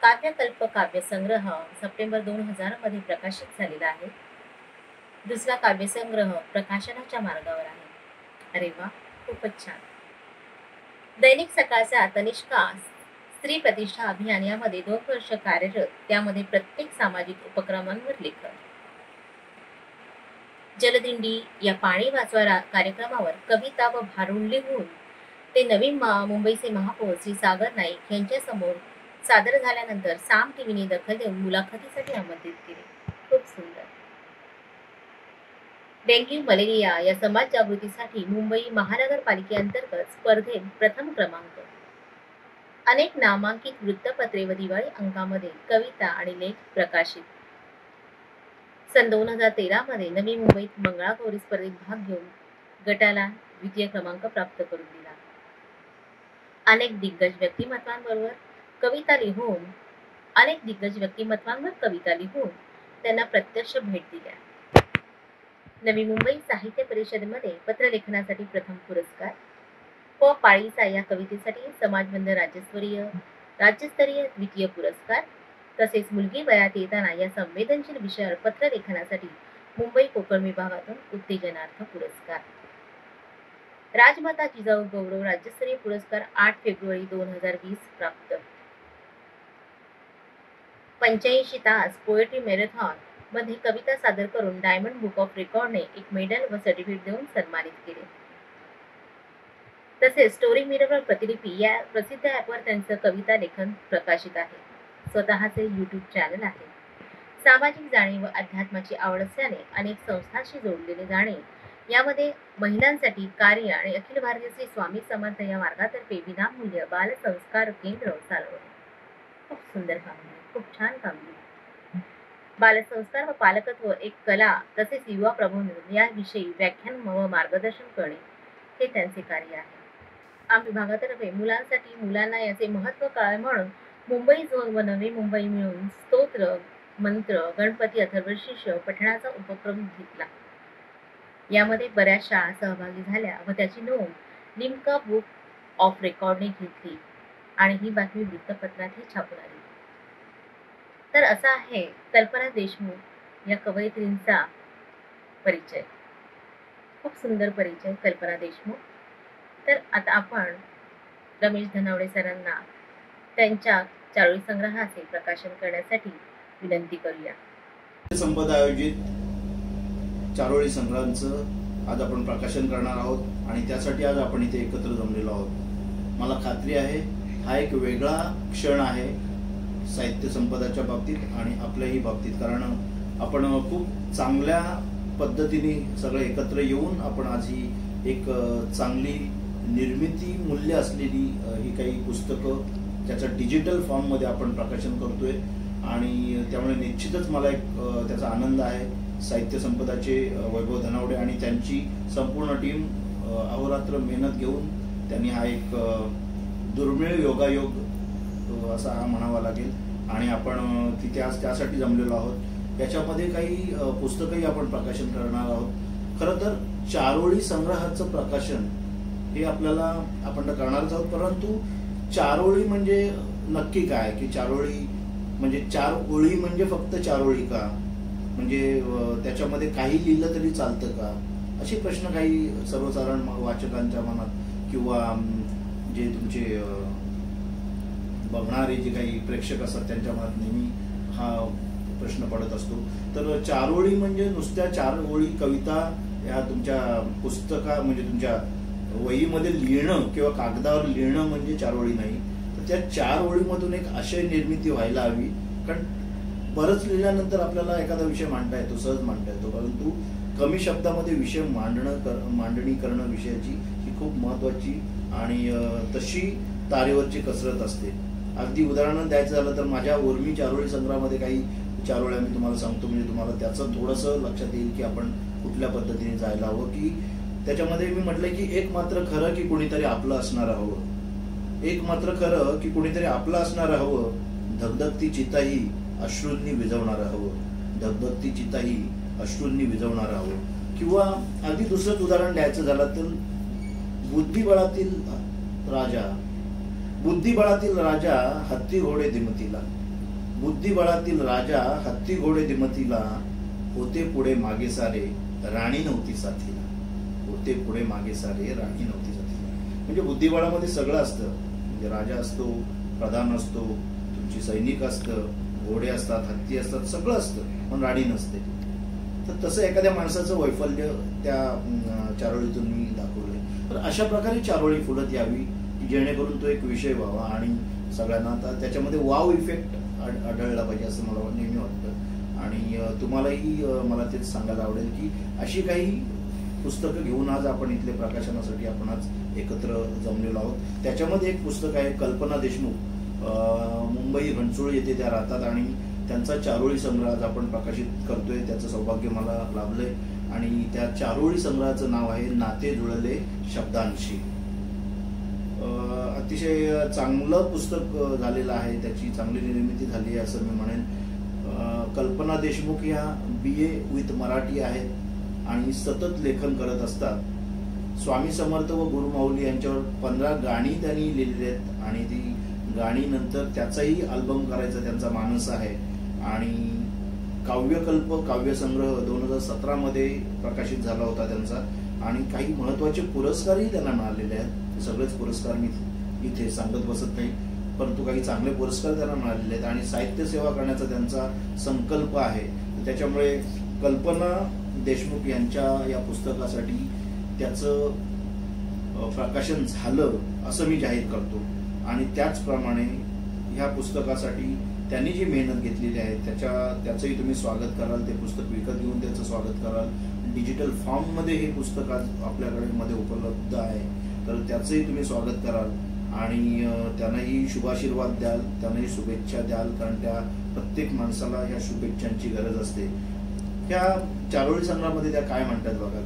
काव्यकल्प काव्यसंग्रह सप्टेंबर 2000 मध्ये प्रकाशित झालेला आहे. दुसरा काव्यसंग्रह प्रकाशनाच्या मार्गावर आहे. अरे वा, खूपच छान. दैनिक सकाळचा तनिष्का स्त्री प्रतिष्ठा अभियान यामध्ये 2 वर्ष कार्यरत, त्यामध्ये प्रत्येक सामाजिक उपक्रमांवर लेखन. जलदिंडी या पाणी वाचवा कार्यक्रमावर कविता व भारुड लिहून ते नवी मुंबईचे महापौर श्री सागर नाईक यांच्या समोर सादर झाल्यानंतर साम टीव्हीने दखल देऊन मुलाखतीसाठी आमंत्रित केले. खूप सुंदर. डेंग्यू मलेरिया या समाज जागृतीसाठी मुंबई महानगरपालिकेअंतर्गत स्पर्धेत प्रथम क्रमांक. अनेक नामांकित वृत्तपत्रे व दिवाळी अंकामध्ये कविता आणि लेख प्रकाशित. सन 2013 मध्ये नवी मुंबईत मंगळागौरी स्पर्धेत भाग घेऊन गटाला द्वितीय क्रमांक प्राप्त करून दिला. अनेक दिग्गज व्यक्तिमत्वांवर कविता लिहून त्यांना प्रत्यक्ष भेट दिल्या. नवी मुंबई साहित्य परिषदेमध्ये पत्रलेखनासाठी प्रथम पुरस्कार. प पाळीचा या कवितेसाठी समाजबंध राज्यस्तरीय द्वितीय पुरस्कार. तसेच मुलगी वयात येताना या संवेदनशील विषयावर पत्रलेखनासाठी मुंबई कोकण विभागातून उत्तेजनार्थ पुरस्कार. राजमाता जिजाऊ गौरव राज्यस्तरीय पुरस्कार 8 फेब्रुवारी 2020 प्राप्त. 85 तास पोएट्री मॅरेथॉन मध्ये कविता सादर करून डायमंड बुक ऑफ रेकॉर्डने एक मेडल व सर्टिफिकेट देऊन सन्मानित केले. तसेच स्टोरी मिररवर प्रतिलिपी या प्रसिद्ध ॲपवर त्यांचं कविता लेखन प्रकाशित आहे. स्वतःचे YouTube चॅनल आहे. सामाजिक जाणीव व अध्यात्माची आवड असल्याने अनेक संस्थांशी जोडलेले जाणे, यामध्ये महिलांसाठी कार्य आणि अखिल भारतीय श्री स्वामी समर्थ या मार्गातर्फे विनामूल्य बाल संस्कार केंद्र चालवणे. खूप सुंदर कामगिरी, खूप छान कामगिरी. बालसंस्कार व पालकत्व एक कला तसेच युवा प्रबोधन याविषयी व्याख्यान व मार्गदर्शन करणे हे त्यांचे कार्य आहे. आम विभागातर्फे मुलांना याचे महत्त्व कळावे म्हणून मुंबई झोन व नवी मुंबई मिळून स्तोत्र, मंत्र, गणपती अथर्वशीर्ष पठणाचा उपक्रम घेतला. यामध्ये बऱ्याच शाळा सहभागी झाल्या व त्याची नोंद लिम्का बुक ऑफ रेकॉर्डने घेतली आणि ही बातमी वृत्तपत्रातही छापून आली. तर असा आहे कल्पना देशमुख या कवयित्रींचा परिचय. खूप सुंदर परिचय कल्पना देशमुख. तर आता आपण रमेश धनावडे सरांना त्यांच्या चारोळी संग्रहाचे प्रकाशन करण्यासाठी विनंती करूया. संपदा आयोजित चारोळी संग्रहांचं आज आपण प्रकाशन करणार आहोत आणि त्यासाठी आज आपण इथे एकत्र जमलेलो आहोत. मला खात्री आहे हा एक वेगळा क्षण आहे साहित्य संपदाच्या बाबतीत आणि आपल्याही बाबतीत, कारण आपण खूप चांगल्या पद्धतीने सगळे एकत्र येऊन आपण आज ही एक चांगली निर्मिती मूल्य असलेली ही काही पुस्तकं त्याचं डिजिटल फॉर्ममध्ये आपण प्रकाशन करतोय आणि त्यामुळे निश्चितच मला एक त्याचा आनंद आहे. साहित्य संपदाचे वैभव धनावडे आणि त्यांची संपूर्ण टीम अहोरात्र मेहनत घेऊन त्यांनी हा एक दुर्मिळ योगायोग असा हा म्हणावा लागेल आणि आपण तिथे आज त्यासाठी जमलेलो आहोत. याच्यामध्ये काही पुस्तकंही आपण प्रकाशन करणार आहोत. खरं तर चारोळी संग्रहाचं प्रकाशन हे आपल्याला आपण करणारच आहोत, परंतु चारोळी म्हणजे नक्की काय, की चारोळी म्हणजे 4 ओळी म्हणजे फक्त चारोळी का, म्हणजे त्याच्यामध्ये काही लिहिलं तरी चालतं का, असे प्रश्न काही सर्वसाधारण वाचकांच्या मनात किंवा जे तुमचे बघणारे जे काही प्रेक्षक असतात त्यांच्या मनात नेहमी हा प्रश्न पडत असतो. तर चारोळी म्हणजे नुसत्या 4 ओळी कविता या तुमच्या पुस्तका म्हणजे तुमच्या वहीमध्ये लिहिणं किंवा कागदावर लिहिणं म्हणजे चारोळी नाही. तर त्या 4 ओळीमधून एक आशय निर्मिती व्हायला हवी, कारण बरंच लिहिल्यानंतर आपल्याला एखादा विषय मांडता येतो, सहज मांडता येतो, परंतु कमी शब्दामध्ये विषय मांडणी करणं विषयाची ही खूप महत्वाची आणि तशी तारेवरची कसरत असते. अगदी उदाहरण द्यायचं झालं तर माझ्या उर्मी चारोळी संग्रहामध्ये काही चारोळ्या मी तुम्हाला सांगतो, म्हणजे तुम्हाला त्याचं थोडंसं लक्षात येईल की आपण कुठल्या पद्धतीने जायला हवं. की त्याच्यामध्ये मी म्हटलं की एक मात्र खरं की कुणीतरी आपलं असणार हवं, एक मात्र खरं की कुणीतरी आपलं असणार हवं, धगधगती चिताही अश्रूंनी विझवणारं हवं, धगधगती चिताही अश्रूंनी विझवणारं हवं. किंवा अगदी दुसरंच उदाहरण द्यायचं झालं तर बुद्धिबळातील राजा हत्ती घोडे दिमतीला, बुद्धिबळातील राजा हत्ती घोडे दिमतीला, होते पुढे मागे सारे राणी नव्हती साथीला, होते पुढे मागे सारे राणी नव्हती साथीला. म्हणजे बुद्धिबळामध्ये सगळं असतं, म्हणजे राजा असतो, प्रधान असतो, तुमची सैनिक असतं, घोडे असतात, हत्ती असतात, सगळं असतं, पण राणी नसते. तर तसं एखाद्या माणसाचं वैफल्य त्या चारोळीतून मी दाखवलंय. तर अशा प्रकारे चारोळी फुलत यावी की जेणेकरून तो एक विषय व्हावा आणि सगळ्यांना त्याच्यामध्ये वाव इफेक्ट आढळला पाहिजे असं मला नेहमी वाटतं. आणि तुम्हालाही मला तेच सांगायला आवडेल की अशी काही पुस्तकं घेऊन आज आपण इथल्या प्रकाशनासाठी आपण आज एकत्र जमलेलो आहोत. त्याच्यामध्ये एक पुस्तक आहे कल्पना देशमुख, मुंबई घनसोळ येथे त्या राहतात आणि त्यांचा चारोळी संग्रह आज आपण प्रकाशित करतोय. त्याचं सौभाग्य मला लाभलंय आणि त्या चारोळी संग्रहाचं नाव आहे नाते जुळले शब्दांशी. अतिशय चांगलं पुस्तक झालेलं आहे, त्याची चांगली निर्मिती झाली आहे असं मी म्हणेन. कल्पना देशमुख या BA विथ मराठी आहेत आणि सतत लेखन करत असतात. स्वामी समर्थ व गुरुमाऊली यांच्यावर 15 गाणी त्यांनी लिहिलेली आहेत आणि ती गाणी नंतर त्याचाही अल्बम करायचा त्यांचा मानस आहे. आणि काव्यकल्प काव्यसंग्रह 2017 मध्ये प्रकाशित झाला होता त्यांचा आणि काही महत्वाचे पुरस्कारही त्यांना मिळालेले आहेत. सगळेच पुरस्कार मी इथे सांगत बसत नाही, परंतु काही चांगले पुरस्कार त्यांना मिळालेले आहेत आणि साहित्य सेवा करण्याचा त्यांचा संकल्प आहे. त्याच्यामुळे कल्पना देशमुख यांच्या या पुस्तकासाठी त्याचं प्रकाशन झालं असं मी जाहीर करतो. आणि त्याचप्रमाणे ह्या पुस्तकासाठी त्यांनी जी मेहनत घेतलेली आहे त्याचंही तुम्ही स्वागत कराल. ते पुस्तक विकत घेऊन त्याचं स्वागत कराल. डिजिटल फॉर्ममध्ये हे पुस्तक आज आपल्याकडे मध्ये उपलब्ध आहे, तर त्याचंही तुम्ही स्वागत कराल आणि त्यांनाही शुभाशीर्वाद द्याल, त्यांनाही शुभेच्छा द्याल, कारण त्या प्रत्येक माणसाला ह्या शुभेच्छांची गरज असते. ह्या चारोळी संग्रहामध्ये त्या काय म्हणतात बघा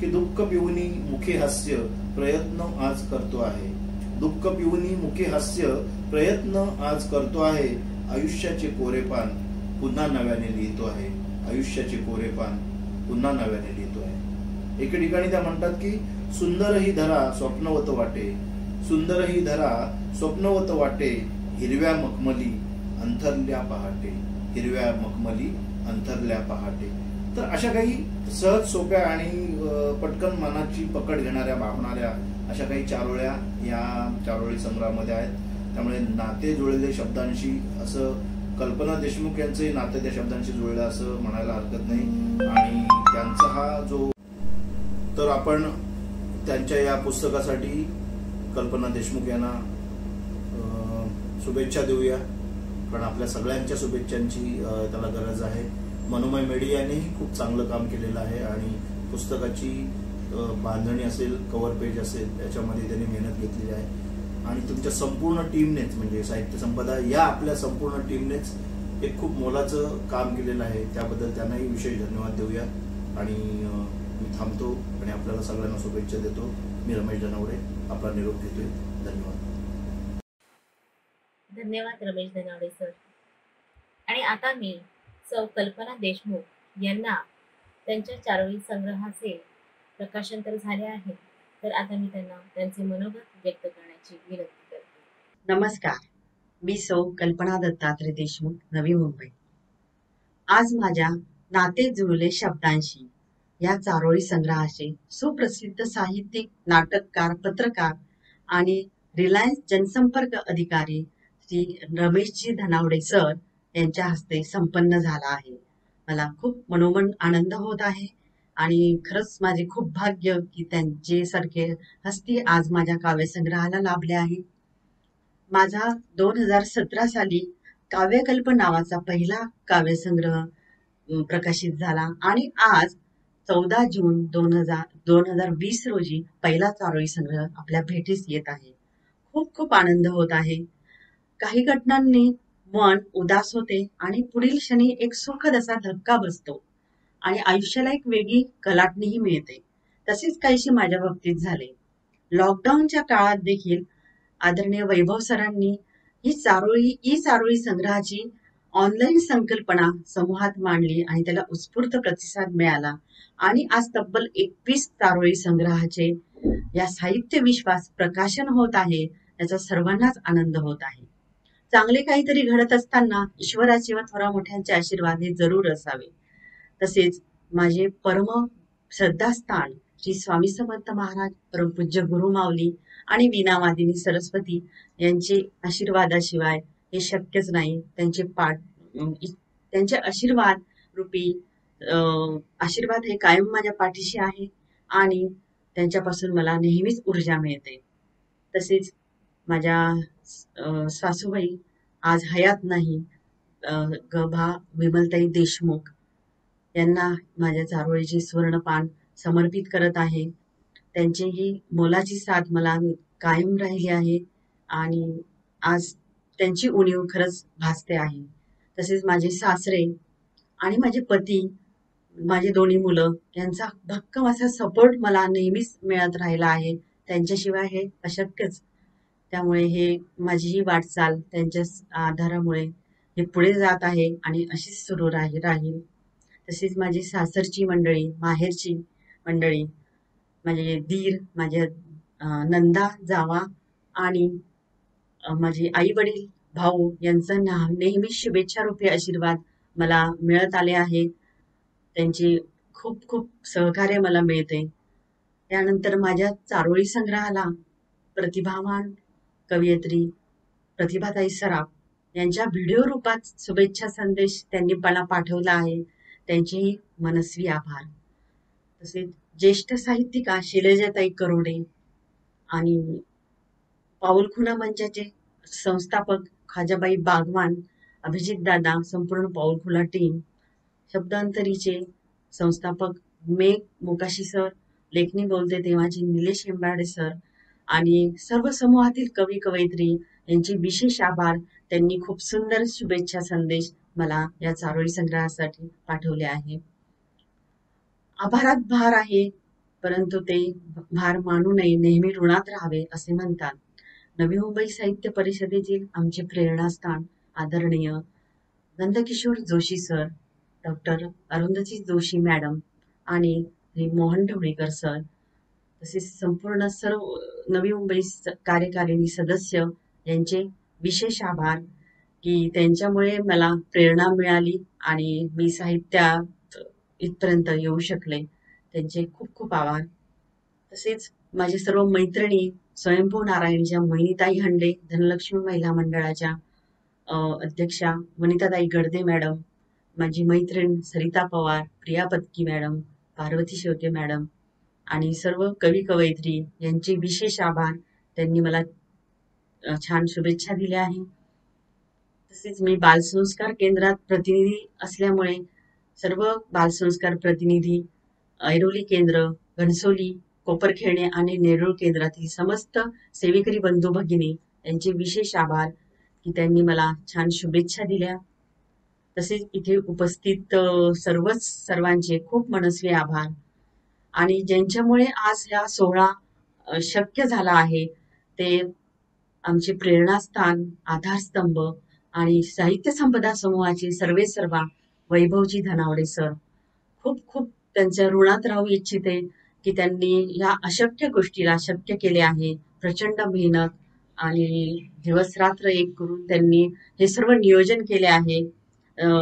की दुःख पिऊनी मुखे हास्य प्रयत्न आज करतो आहे, दुःख पिऊनी मुखे हास्य प्रयत्न आज करतो आहे, आयुष्याचे कोरेपान पुन्हा नव्याने लिहितो आहे, आयुष्याचे कोरेपान पुन्हा नव्याने लिहितो आहे. एके ठिकाणी त्या म्हणतात की सुंदर ही धरा स्वप्नवत वाटे, सुंदर ही धरा स्वप्नवत वाटे, हिरव्या मखमली अंथरल्या पहाटे, हिरव्या मखमली अंथरल्या पहाटे. तर अशा काही सहज सोप्या आणि पटकन मनाची पकड घेणाऱ्या भावणाऱ्या अशा काही चारोळ्या या चारोळी संग्रहामध्ये आहेत. त्यामुळे नाते जुळलेले शब्दांशी असं कल्पना देशमुख यांचंही नाते त्या शब्दांशी जुळलं असं म्हणायला हरकत नाही. आणि त्यांचा हा जो तर आपण त्यांच्या या पुस्तकासाठी कल्पना देशमुख यांना शुभेच्छा देऊया, कारण आपल्या सगळ्यांच्या शुभेच्छांची त्याला गरज आहे. मनोमय मीडियानेही खूप चांगलं काम केलेलं आहे आणि पुस्तकाची बांधणी असेल, कव्हर पेज असेल, त्याच्यामध्ये त्यांनी मेहनत घेतलेली आहे. आणि तुमच्या संपूर्ण टीमनेच म्हणजे साहित्य संपदा या आपल्या संपूर्ण टीमनेच एक खूप मोलाचं काम केलेलं आहे. त्याबद्दल त्यांनाही विशेष धन्यवाद देऊया. आणि मी थांबतो आणि आपल्याला सगळ्यांना शुभेच्छा देतो. मी रमेश धनावडे आपला निरोप घेतोय. धन्यवाद. धन्यवाद रमेश धनावडे सर. आणि आता मी सौ कल्पना देशमुख यांना त्यांच्या चारोळी संग्रहाचे प्रकाशन तर झाले आहे, तर आता मी त्यांना त्यांचे मनोगत व्यक्त करण्याची विनंती करते. नमस्कार, मी सौ कल्पना दत्तात्रय देशमुख, नवी मुंबई. आज माझ्या नाते जुळले शब्दांशी या चारोळी संग्रहाचे सुप्रसिद्ध साहित्यिक, नाटककार, पत्रकार आणि रिलायन्स जनसंपर्क अधिकारी श्री रमेशजी धनावडे सर यांच्या हस्ते संपन्न झाला आहे. मला खूप मनोमन आनंद होत आहे आणि खरंच माझे खूप भाग्य की त्यांचे सारखे हस्ती आज माझ्या काव्यसंग्रहाला लाभले आहे. माझा 2017 साली काव्यकल्प नावाचा पहिला काव्यसंग्रह प्रकाशित झाला आणि आज 14 जून 2020 रोजी पहिला चारोळी संग्रह आपल्या भेटीस येत आहे. खूप खूप आनंद होत आहे. काही घटनांनी मन उदास होते आणि पुढील क्षणी एक सुखद असा धक्का बसतो आणि आयुष्याला एक वेगळी कलाटणीही मिळते. तसेच काहीशी माझ्या बाबतीत झाले. लॉकडाऊनच्या काळात देखील आदरणीय वैभव सरांनी ई चारोळी संग्रहाची ऑनलाईन संकल्पना समूहात मांडली आणि त्याला उत्स्फूर्त प्रतिसाद मिळाला आणि आज तब्बल 21 चारोळी संग्रहाचे या साहित्य विश्वास प्रकाशन होत आहे. याचा सर्वांनाच आनंद होत आहे. चांगले काहीतरी घडत असताना ईश्वराचे व थोरा मोठ्यांचे आशीर्वाद हे जरूर असावे. तसेच माझे परम श्रद्धास्थान श्री स्वामी समर्थ महाराज, परमपूज्य गुरु माऊली आणि वीणावादिनी सरस्वती यांचे आशीर्वादाशिवाय हे शक्यच नाही. त्यांचे आशीर्वाद रूपी आशीर्वाद हे कायम माझ्या पाठीशी आहे आणि त्यांच्यापासून मला नेहमीच ऊर्जा मिळते. तसेच माझ्या सासूबाई आज हयात नाही, गभा विमलताई देशमुख यांना माझ्या चारोळीचे सुवर्णपान समर्पित करत आहे. त्यांचीही मोलाची साथ मला कायम राहिली आहे आणि आज त्यांची उणीव खरंच भासते आहे. तसेच माझे सासरे आणि माझे पती, माझे दोन्ही मुलं यांचा भक्कम असा सपोर्ट मला नेहमीच मिळत राहिला आहे. त्यांच्याशिवाय हे अशक्यच. त्यामुळे हे माझी ही वाटचाल त्यांच्या आधारामुळे हे पुढे जात आहे आणि अशीच सुरू राहील. तसेच माझी सासरची मंडळी, माहेरची मंडळी, माझे दीर, माझे नंदा जावा आणि माझे आई वडील, भाऊ यांचं नेहमी शुभेच्छा रूपी आशीर्वाद मला मिळत आले आहे. त्यांची खूप खूप सहकार्य मला मिळते. त्यानंतर माझ्या चारोळी संग्रहाला प्रतिभावान कवयित्री प्रतिभाताई सराफ यांच्या व्हिडिओ रूपात शुभेच्छा संदेश त्यांनी मला पाठवला आहे. त्यांचेही मनस्वी आभार. तसेच ज्येष्ठ साहित्यिका शैलजाताई करोडे आणि पाऊलखुणा मंचाचे संस्थापक खाजाबाई बागवान, अभिजित दादा, संपूर्ण पाऊलखुणा टीम, शब्दांतरीचे संस्थापक मेघ मोकाशी सर, लेखनी बोलते तेव्हाचे निलेश हेंबाडे सर आणि सर्व समूहातील कवी कवयित्री यांचे विशेष आभार. त्यांनी खूप सुंदर शुभेच्छा संदेश मला या चारोळी संग्रहासाठी पाठवले आहे. आभारात भार आहे, परंतु ते भार मानू नये, नेहमी ऋणात राहावे असे म्हणतात. नवी मुंबई साहित्य परिषदेतील आमचे प्रेरणास्थान आदरणीय Nandkishor Joshi sir, doctor Arundhati Joshi madam आणि मोहन ढवळीकर सर, तसेच संपूर्ण सर्व नवी मुंबई कार्यकारिणी सदस्य यांचे विशेष आभार की त्यांच्यामुळे मला प्रेरणा मिळाली आणि मी साहित्यात इथपर्यंत येऊ शकले. त्यांचे खूप खूप आभार. तसेच माझे सर्व मैत्रिणी, स्वयंभू नारायणच्या मोहिनीताई हंडे, धनलक्ष्मी महिला मंडळाच्या अध्यक्षा वनिताताई गडदे मॅडम, माझी मैत्रीण सरिता पवार, प्रिया पत्की मॅडम, पार्वती शेवते मॅडम आणि सर्व कवी कवयित्री यांचे विशेष आभार. त्यांनी मला छान शुभेच्छा दिल्या आहे. तसेच मी बालसंस्कार केंद्रात प्रतिनिधी असल्यामुळे सर्व बालसंस्कार प्रतिनिधी, ऐरोली केंद्र, घनसोली, कोपरखेडणे आणि नेरूळ केंद्रातील समस्त सेवेकरी बंधू भगिनी यांचे विशेष आभार की त्यांनी मला छान शुभेच्छा दिल्या. तसेच इथे उपस्थित सर्वांचे खूप मनस्वी आभार आणि ज्यांच्यामुळे आज हा सोहळा शक्य झाला आहे ते आमचे प्रेरणास्थान, आधारस्तंभ आणि साहित्य संपदा समूहाचे सर्वेसर्वा वैभवजी धनावडे सर. खूप खूप त्यांच्या ऋणात राहू इच्छिते की त्यांनी या अशक्य गोष्टीला शक्य केले आहे. प्रचंड मेहनत आणि दिवसरात्र एक करून त्यांनी हे सर्व नियोजन केले आहे.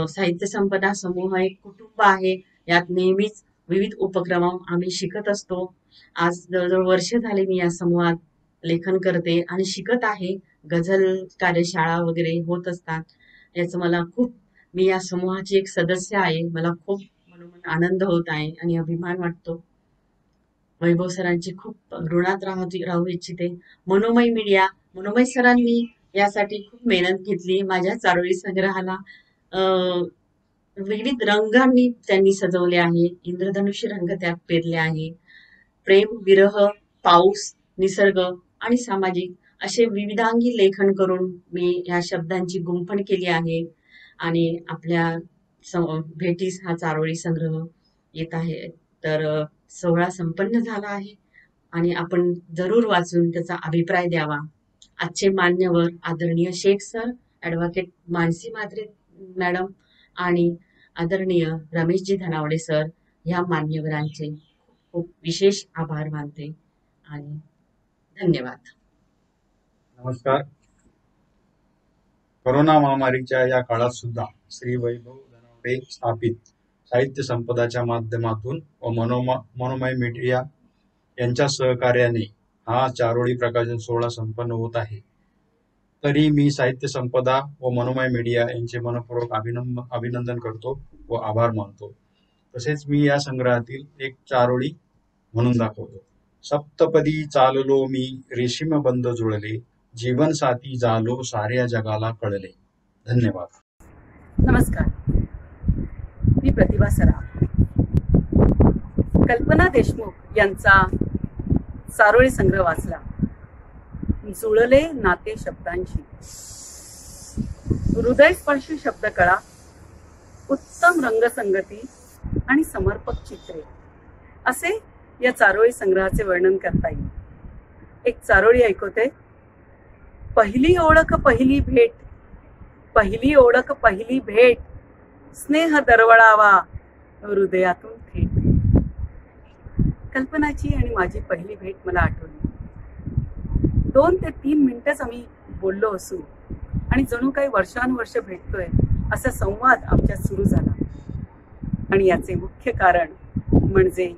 साहित्य संपदा समूह एक कुटुंब आहे. यात नेहमीच विविध उपक्रम आम्ही शिकत असतो. आज जवळजवळ वर्ष झाले मी या समूहात लेखन करते आणि शिकत आहे. गझल कार्यशाळा वगैरे होत असतात. याचं मला खूप, मी या समूहाची एक सदस्य आहे. मला खूप मनोमन आनंद होत आहे आणि अभिमान वाटतो. वैभव सरांची खूप ऋणात राहू इच्छिते. मनोमय मीडिया, मनोमय सरांनी यासाठी खूप मेहनत घेतली. माझ्या चारोळी संग्रहाला विविध रंगांनी त्यांनी सजवले आहे. इंद्रधनुष्य रंग त्यात पेरले आहे. प्रेम, विरह, पाऊस, निसर्ग आणि सामाजिक असे विविधांगी लेखन करून मी या शब्दांची गुंफण केली आहे आणि आपल्या भेटीस हा चारोळी संग्रह येत आहे. तर सोहळा संपन्न झाला आहे आणि आपण जरूर वाचून त्याचा अभिप्राय द्यावा. आजचे मान्यवर आदरणीय Shaikh sir, advocate Mansi Mhatre madam आणि आदरणीय रमेशजी धनावडे सर, ह्या मान्यवरांचे खूप विशेष आभार मानते आणि धन्यवाद. नमस्कार. कोरोना महामारीच्या या काळात सुद्धा श्री वैभव धनावडे स्थापित साहित्य संपदाच्या माध्यमातून व मनोमय मीडिया यांच्या सहकार्याने हा चारोळी प्रकाशन सोहळा संपन्न होत आहे. तरी मी साहित्य संपदा व मनोमय मीडिया यांचे मनपूर्वक अभिनंदन करतो व आभार मानतो. तसेच मी या संग्रहातील एक चारोळी म्हणून दाखवतो. सप्तपदी चाललो मी रेशीम बंद जुळले, जीवन साथी झालो साऱ्या जगाला कळले. धन्यवाद. नमस्कार, मी प्रतिभा सराफ. कल्पना देशमुख यांचा चारोळी संग्रह वाचला. जुळले नाते शब्दांशी, हृदयस्पर्शी शब्दकळा, उत्तम रंगसंगती आणि समर्पक चित्रे असे या चारोळी संग्रहाचे वर्णन करता येईल. एक चारोळी ऐकवते. पहिली ओळख पहिली भेट, पहिली ओळख पहिली भेट, स्नेह दरवळावा हृदयातून थेट. कल्पनाची आणि माझी पहिली भेट मला आठवली. 2 ते 3 मिनिटच आम्ही बोललो असू आणि जणू काही वर्षानुवर्ष भेटतोय असा संवाद आमच्यात सुरू झाला. आणि याचे मुख्य कारण म्हणजे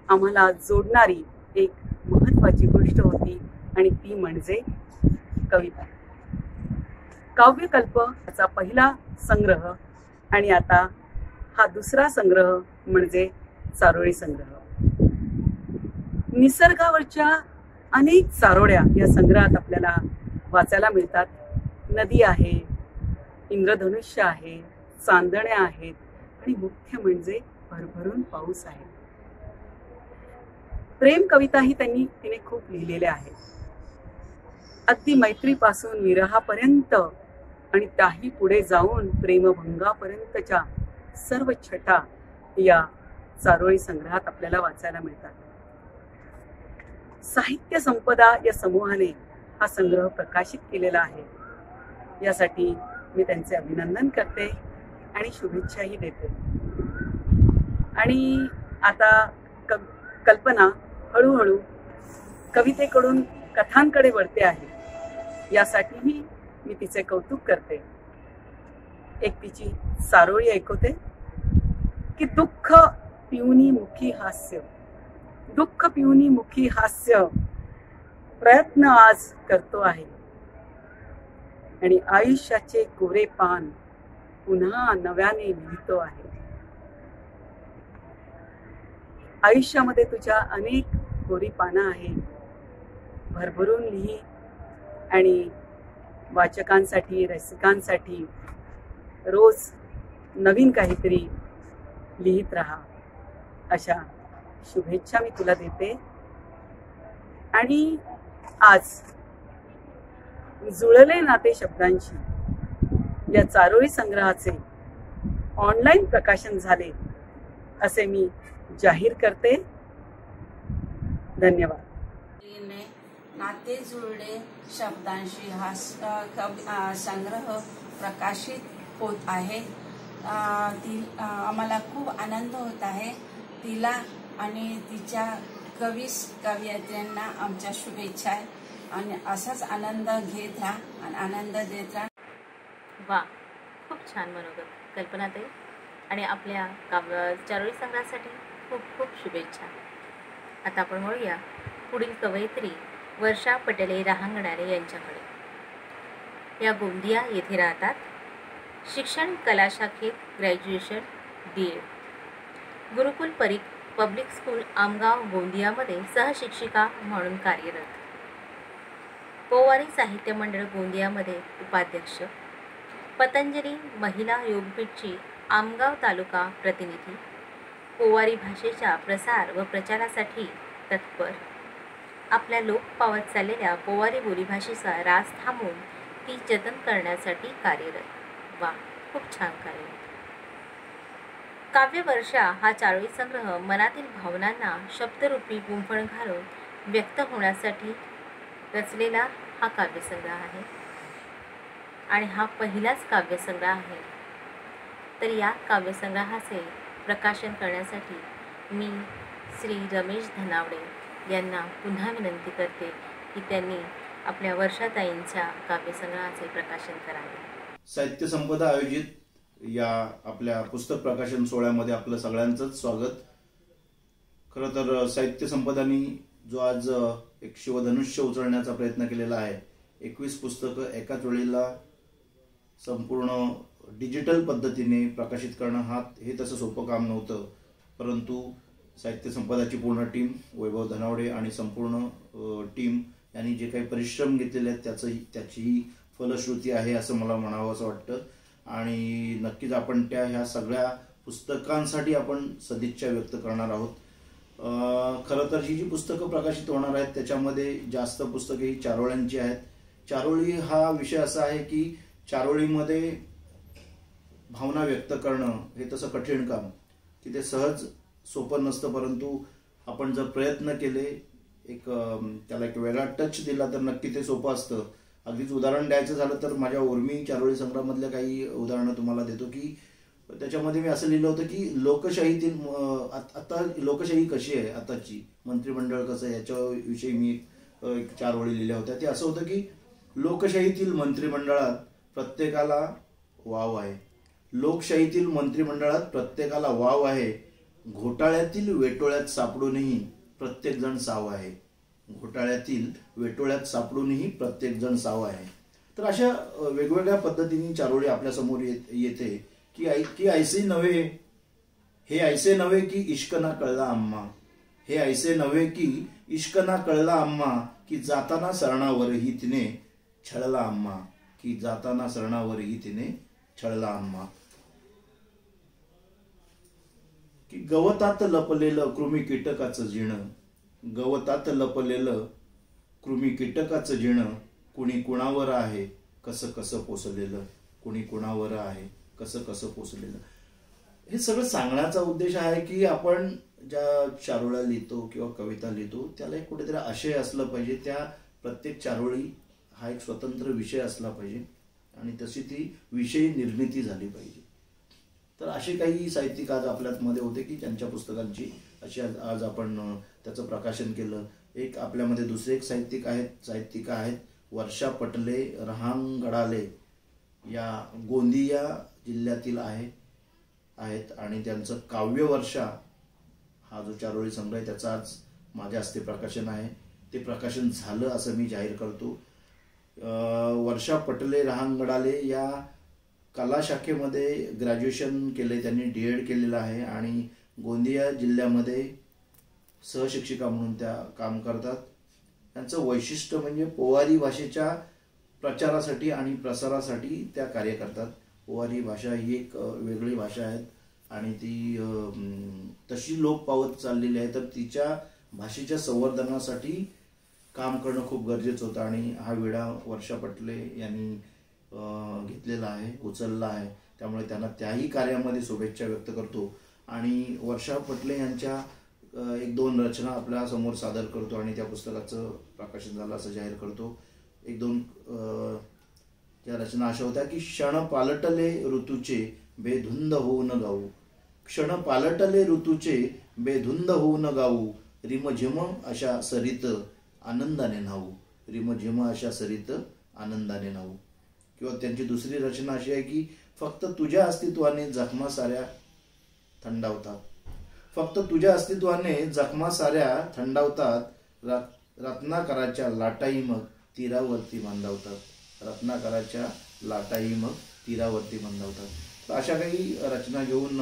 आम्हाला जोडणारी एक महत्वाची गोष्ट होती आणि ती म्हणजे कविता. काव्यकल्प याचा पहिला संग्रह आणि आता हा दुसरा संग्रह म्हणजे चारोळी संग्रह. निसर्गावरच्या अनेक चारोळ्या या संग्रहात आपल्याला वाचायला मिळतात. नदी आहे, इंद्रधनुष्य आहे, चांदण्या आहेत आणि मुख्य म्हणजे भरभरून पाऊस आहे. प्रेम कविताही तिने खूप लिहिलेल्या आहेत. अगदी मैत्रीपासून विरहापर्यंत आणि त्याही पुढे जाऊन प्रेमभंगापर्यंतच्या सर्व छटा या चारोळी संग्रहात आपल्याला वाचायला मिळतात. साहित्य संपदा या समूहाने हा संग्रह प्रकाशित केलेला आहे. यासाठी मी त्यांचे अभिनंदन करते आणि शुभेच्छाही देते. आणि आता कल्पना हळूहळू कवितेकडून कथांकडे वळते आहे. यासाठीही मी तिचे कौतुक करते. एक तिची चारोळी ऐकवते की दुःख पिऊनी मुखी हास्य, दुःख पिऊनी मुखी हास्य, प्रयत्न आज करतो आहे आणि आयुष्याचे कोरे पान पुन्हा नव्याने लिहितो आहे. आयुष्यामध्ये तुझ्या अनेक कोरी पानं आहेत, भरभरून लिही आणि वाचकांसाठी, रसिकांसाठी रोज नवीन काहीतरी लिहित राहा. अशा शुभेच्छा मी तुला देते. आणि आज जुळले नाते शब्दांशी या चारोळी संग्रहाचे ऑनलाईन प्रकाशन झाले असे मी जाहीर करते. धन्यवाद. नाते जुळले शब्दांशी हा संग्रह प्रकाशित होत आहे. आम्हाला खूप आनंद होत आहे. तिला आणि तिच्या कवयित्रींना आमच्या शुभेच्छा आहे आणि असाच आनंद घेत राहा आणि आनंद देत राहा. वा, खूप छान मनोगत कल्पनाताई आणि आपल्या चारोळी संग्रहासाठी खूप खूप शुभेच्छा. आता आपण वळूया पुढील कवयित्री वर्षा पटेले रहांगणारे यांच्याकडे. या गोंदिया येथे राहतात. शिक्षण कला शाखेत ग्रॅज्युएशन BA, गुरुकुल पब्लिक स्कूल आमगाव गोंदियामध्ये सहशिक्षिका म्हणून कार्यरत. पोवारी साहित्य मंडळ गोंदियामध्ये उपाध्यक्ष, पतंजली महिला योगपीठची आमगाव तालुका प्रतिनिधी, पोवारी भाषेच्या प्रसार व प्रचारासाठी तत्पर. आपल्या लोप पावत चाललेल्या पोवारी बोलीभाषेचा रास थांबवून ती जतन करण्यासाठी कार्यरत. वा, खूप छान कार्य. काव्यवर्षा हा चारोळी संग्रह मनातील भावनांना शब्दरूपी गुंफण घालून व्यक्त होण्यासाठी रचलेला हा काव्यसंग्रह आहे आणि हा पहिलाच काव्यसंग्रह आहे. तर या काव्यसंग्रहाचे प्रकाशन करण्यासाठी मी श्री रमेश धनावडे यांना पुन्हा विनंती करते की त्यांनी आपल्या वर्षाताईंच्या काव्यसंग्रहाचे प्रकाशन करावे. साहित्य संपदा आयोजित या आपल्या पुस्तक प्रकाशन सोहळ्यामध्ये आपलं सगळ्यांचंच स्वागत. खरं तर साहित्य संपदानी जो आज एक शिवधनुष्य उचलण्याचा प्रयत्न केलेला आहे. 21 पुस्तकं एकाच वेळेला संपूर्ण डिजिटल पद्धतीने प्रकाशित करणं हे तसं सोपं काम नव्हतं. परंतु साहित्य संपदाची पूर्ण टीम, वैभव धनावडे आणि संपूर्ण टीम यांनी जे काही परिश्रम घेतलेले आहेत त्याची फलश्रुती आहे असं मला म्हणावं असं वाटतं. आणि नक्कीच आपण ह्या सगळ्या पुस्तकांसाठी आपण सदिच्छा व्यक्त करणार आहोत. खरं तर ही जी पुस्तकं प्रकाशित होणार आहेत त्याच्यामध्ये जास्त पुस्तके ही चारोळ्यांची आहेत. चारोळी हा विषय असा आहे की चारोळीमध्ये भावना व्यक्त करणं हे तसं कठीण काम की ते सहज सोपं नसतं. परंतु आपण जर प्रयत्न केले, त्याला एक वेगळा टच दिला तर नक्की ते सोपं असतं. अगदीच उदाहरण द्यायचं झालं तर माझ्या उर्मी चारोळी संग्रहामधल्या काही उदाहरणं तुम्हाला देतो की त्याच्यामध्ये मी असं लिहिलं होतं की लोकशाहीतील आता लोकशाही कशी आहे, आताची मंत्रिमंडळ कसं आहे याच्याविषयी मी एक 4 ओळी लिहिल्या होत्या. ते असं होतं की लोकशाहीतील मंत्रिमंडळात प्रत्येकाला वाव आहे. लोकशाहीतील मंत्रिमंडळात प्रत्येकाला वाव आहे. घोटाळ्यातील वेटोळ्यात सापडूनही प्रत्येक जण साव आहे. घोटाळ्यातील वेटोळ्यात सापडूनही प्रत्येक जण साव आहे. तर अशा वेगवेगळ्या पद्धतीने चारोळी आपल्या समोर येते की ऐसे नव्हे, हे ऐसे नव्हे की इश्क ना कळला आम्हा, हे ऐसे नव्हे की इश्क ना कळला आम्हा, की जाताना सरणावरही तिने छळला आम्हा, की जाताना सरणावरही तिने छळला आम्हा. की गवतात लपलेलं कृमी कीटकाचं जिणं, गवतात लपलेलं कृमी कीटकाचं जिणं, कुणी कुणावर आहे कसं कसं पोसलेलं, कुणी कुणावर आहे कसं कसं पोसलेलं. हे सगळं सांगण्याचा उद्देश आहे की आपण ज्या चारोळ्या लिहितो किंवा कविता लिहितो त्याला एक कुठेतरी आशय असलं पाहिजे. त्या प्रत्येक चारोळी हा एक स्वतंत्र विषय असला पाहिजे आणि तशी ती विषयी निर्मिती झाली पाहिजे. तर असे काही साहित्यिक आज आपल्यामध्ये होते की ज्यांच्या पुस्तकांची अशी आज आपण त्याचं प्रकाशन केलं. एक आपल्यामध्ये दुसरे एक साहित्यिका आहेत वर्षा पटले रहांगडाले, या गोंदिया जिल्ह्यातील आहेत आणि त्यांचं काव्यवर्षा हा जो चारोळी संग्रह आहे त्याचं आज माझ्या हस्ते प्रकाशन आहे. ते प्रकाशन झालं असं मी जाहीर करतो. वर्षा पटले रहांगडाले या कला शाखेमध्ये ग्रॅज्युएशन केले, त्यांनी DED केलेलं आहे आणि गोंदिया जिल्ह्यामध्ये सहशिक्षिका म्हणून त्या काम करतात. त्यांचं वैशिष्ट्य म्हणजे पोवारी भाषेच्या प्रचारासाठी आणि प्रसारासाठी त्या कार्य करतात. पोवारी भाषा ही एक वेगळी भाषा आहे आणि ती तशी लोप पावत चाललेली आहे. तर तिच्या भाषेच्या संवर्धनासाठी काम करणं खूप गरजेचं होतं आणि हा विडा वर्षा पटले यांनी घेतलेला आहे, उचलला आहे. त्यामुळे त्यांना त्याही कार्यामध्ये शुभेच्छा व्यक्त करतो आणि वर्षा पटले यांच्या 1-2 रचना आपल्या समोर सादर करतो आणि त्या पुस्तकाचं प्रकाशन झालं असं जाहीर करतो. 1-2 त्या रचना अशा होत्या की क्षण पालटले ऋतूचे बेधुंद होऊन गाऊ, क्षण पालटले ऋतूचे बेधुंद होऊन गाऊ, रिमझिम अशा सरित आनंदाने न्हाऊ, रिमझिम अशा सरित आनंदाने न्हाऊ. किंवा त्यांची दुसरी रचना अशी आहे की फक्त तुझ्या अस्तित्वाने जखमा साऱ्या थंडावतात, फक्त तुझ्या अस्तित्वाने जखमा साऱ्या थंडावतात, रत्नाकराच्या लाटाई मग तीरावरती बांधावतात, रत्नाकराच्या लाटाई मग तीरावरती बांधावतात. तर अशा काही रचना घेऊन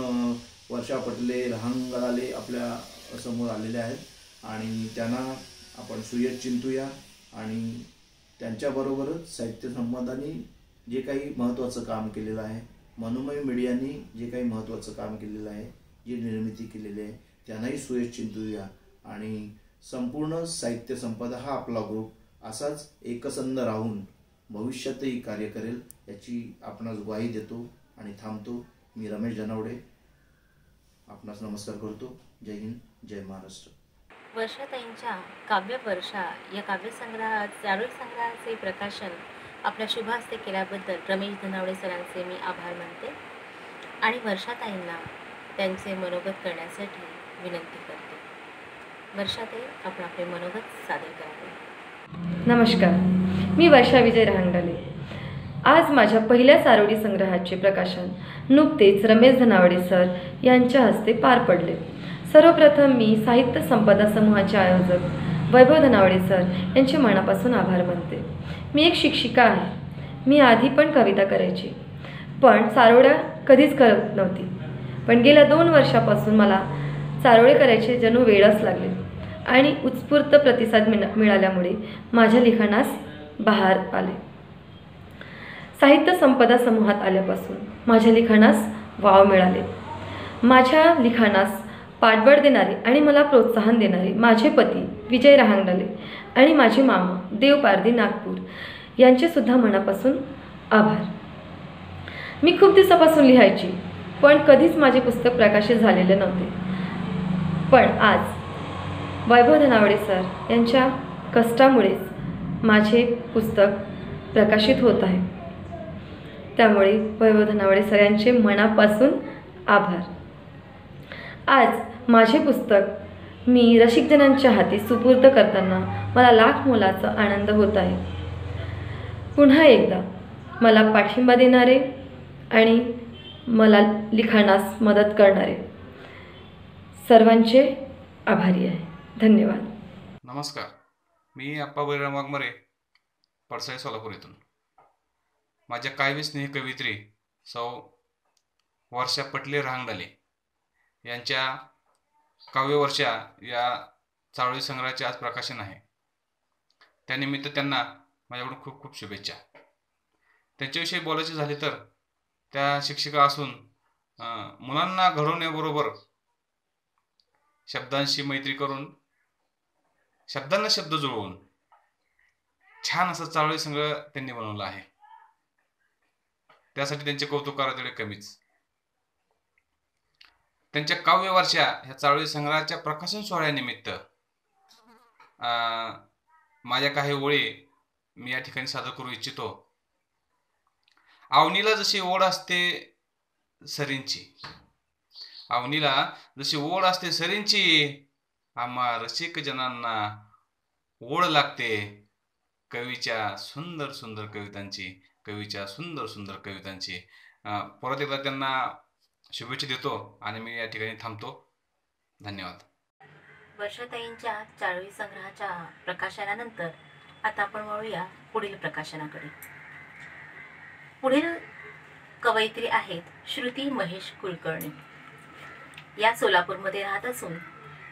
वर्षा पटले रहांगडाले आपल्या समोर आलेल्या आहेत आणि त्यांना आपण सुयश चिंतूया आणि त्यांच्याबरोबरच साहित्य संपदानी जे काही महत्त्वाचं काम केलेलं आहे, मनोमय मीडियानी जे काही महत्त्वाचं काम केलेलं आहे, जी निर्मिती केलेली आहे त्यांनाही सुयश चिंतूया आणि संपूर्ण साहित्य संपदा हा आपला ग्रुप असाच एकसंध राहून भविष्यातही कार्य करेल याची आपणास ग्वाही देतो आणि थांबतो. मी रमेश धनावडे. आपणास नमस्कार करतो. जय हिंद, जय महाराष्ट्र. वर्षाताईंच्या काव्य वर्षा या चारोळी संग्रहाचे प्रकाशन आपल्या शुभ हस्ते केल्याबद्दल रमेश धनावडे सरांचे मी आभार मानते आणि वर्षाताईंना त्यांचे मनोगत करण्यासाठी विनंती करते. वर्षाताई, आपण आपले मनोगत सादर करावे. नमस्कार, मी वर्षा विजय रहांगडले. आज माझ्या पहिल्या चारोळी संग्रहाचे प्रकाशन नुकतेच रमेश धनावडे सर यांच्या हस्ते पार पडले. सर्वप्रथम मी साहित्य संपदा समूहाचे आयोजक वैभव धनावडे सर यांचे मनापासून आभार मानते. मी एक शिक्षिका आहे. मी आधी पण कविता करायची, पण चारोळ्या कधीच करत नव्हती. पण गेल्या 2 वर्षापासून मला चारोळे करायचे जणू वेळच लागले आणि उत्स्फूर्त प्रतिसाद मिळाल्यामुळे माझ्या लिखाणास बहार आले. साहित्य संपदा समूहात आल्यापासून माझ्या लिखाणास वाव मिळाले. माझ्या लिखाणास पाठबळ देणारे आणि मला प्रोत्साहन देणारे माझे पती विजय रहांगडले आणि माझे मामा देव पारधी नागपूर यांचेसुद्धा मनापासून आभार. मी खूप दिवसापासून लिहायची, पण कधीच माझे पुस्तक प्रकाशित झालेले नव्हते. पण आज वैभव धनावडे सर यांच्या कष्टामुळेच माझे पुस्तक प्रकाशित होत आहे. त्यामुळे वैभव धनावडे सर यांचे मनापासून आभार. आज माझे पुस्तक मी रसिकजनांच्या हाती सुपूर्द करताना मला लाख मोलाचा आनंद होत आहे. पुन्हा एकदा मला पाठिंबा देणारे आणि मला लिखाणास मदत करणारे सर्वांचे आभारी आहे. धन्यवाद. नमस्कार, मी अप्पा बळीराम वाघमारे, पडसाई, सोलापूर येथून. माझ्या काव्य स्नेही कवयित्री सौ वर्षा पटले रहांगडले यांच्या काव्य वर्षा या चारोळी संग्रहाचे आज प्रकाशन आहे. त्यानिमित्त त्यांना माझ्याकडून खूप खूप शुभेच्छा. त्यांच्याविषयी बोलायचे झाले तर त्या शिक्षिका असून मुलांना घडवण्याबरोबर शब्दांशी मैत्री करून शब्दांना शब्द जुळवून छान असं चारोळी संग्रह त्यांनी बनवला आहे. त्यासाठी त्यांचे कौतुक करा तेवढे कमीच. त्यांच्या काव्य वर्षा ह्या चारोळी संग्रहाच्या प्रकाशन सोहळ्यानिमित्त माझ्या काही ओळी मी या ठिकाणी सादर करू इच्छितो. अवनीला जशी ओढ असते सरींची, अवनीला जशी ओढ असते सरींची, आम्हा रसिक जनांना ओढ लागते कवीच्या सुंदर सुंदर कवितांची, कवीच्या सुंदर सुंदर कवितांची. परत एकदा त्यांना शुभेच्छा देतो आणि मी या ठिकाणी थांबतो. धन्यवाद. वर्षाताईंच्या चारोळी संग्रहाच्या प्रकाशनानंतर आता आपण वळूया पुढील प्रकाशनाकडे. पुढील कवयित्री आहेत श्रुती महेश कुलकर्णी. या सोलापूरमध्ये राहत असून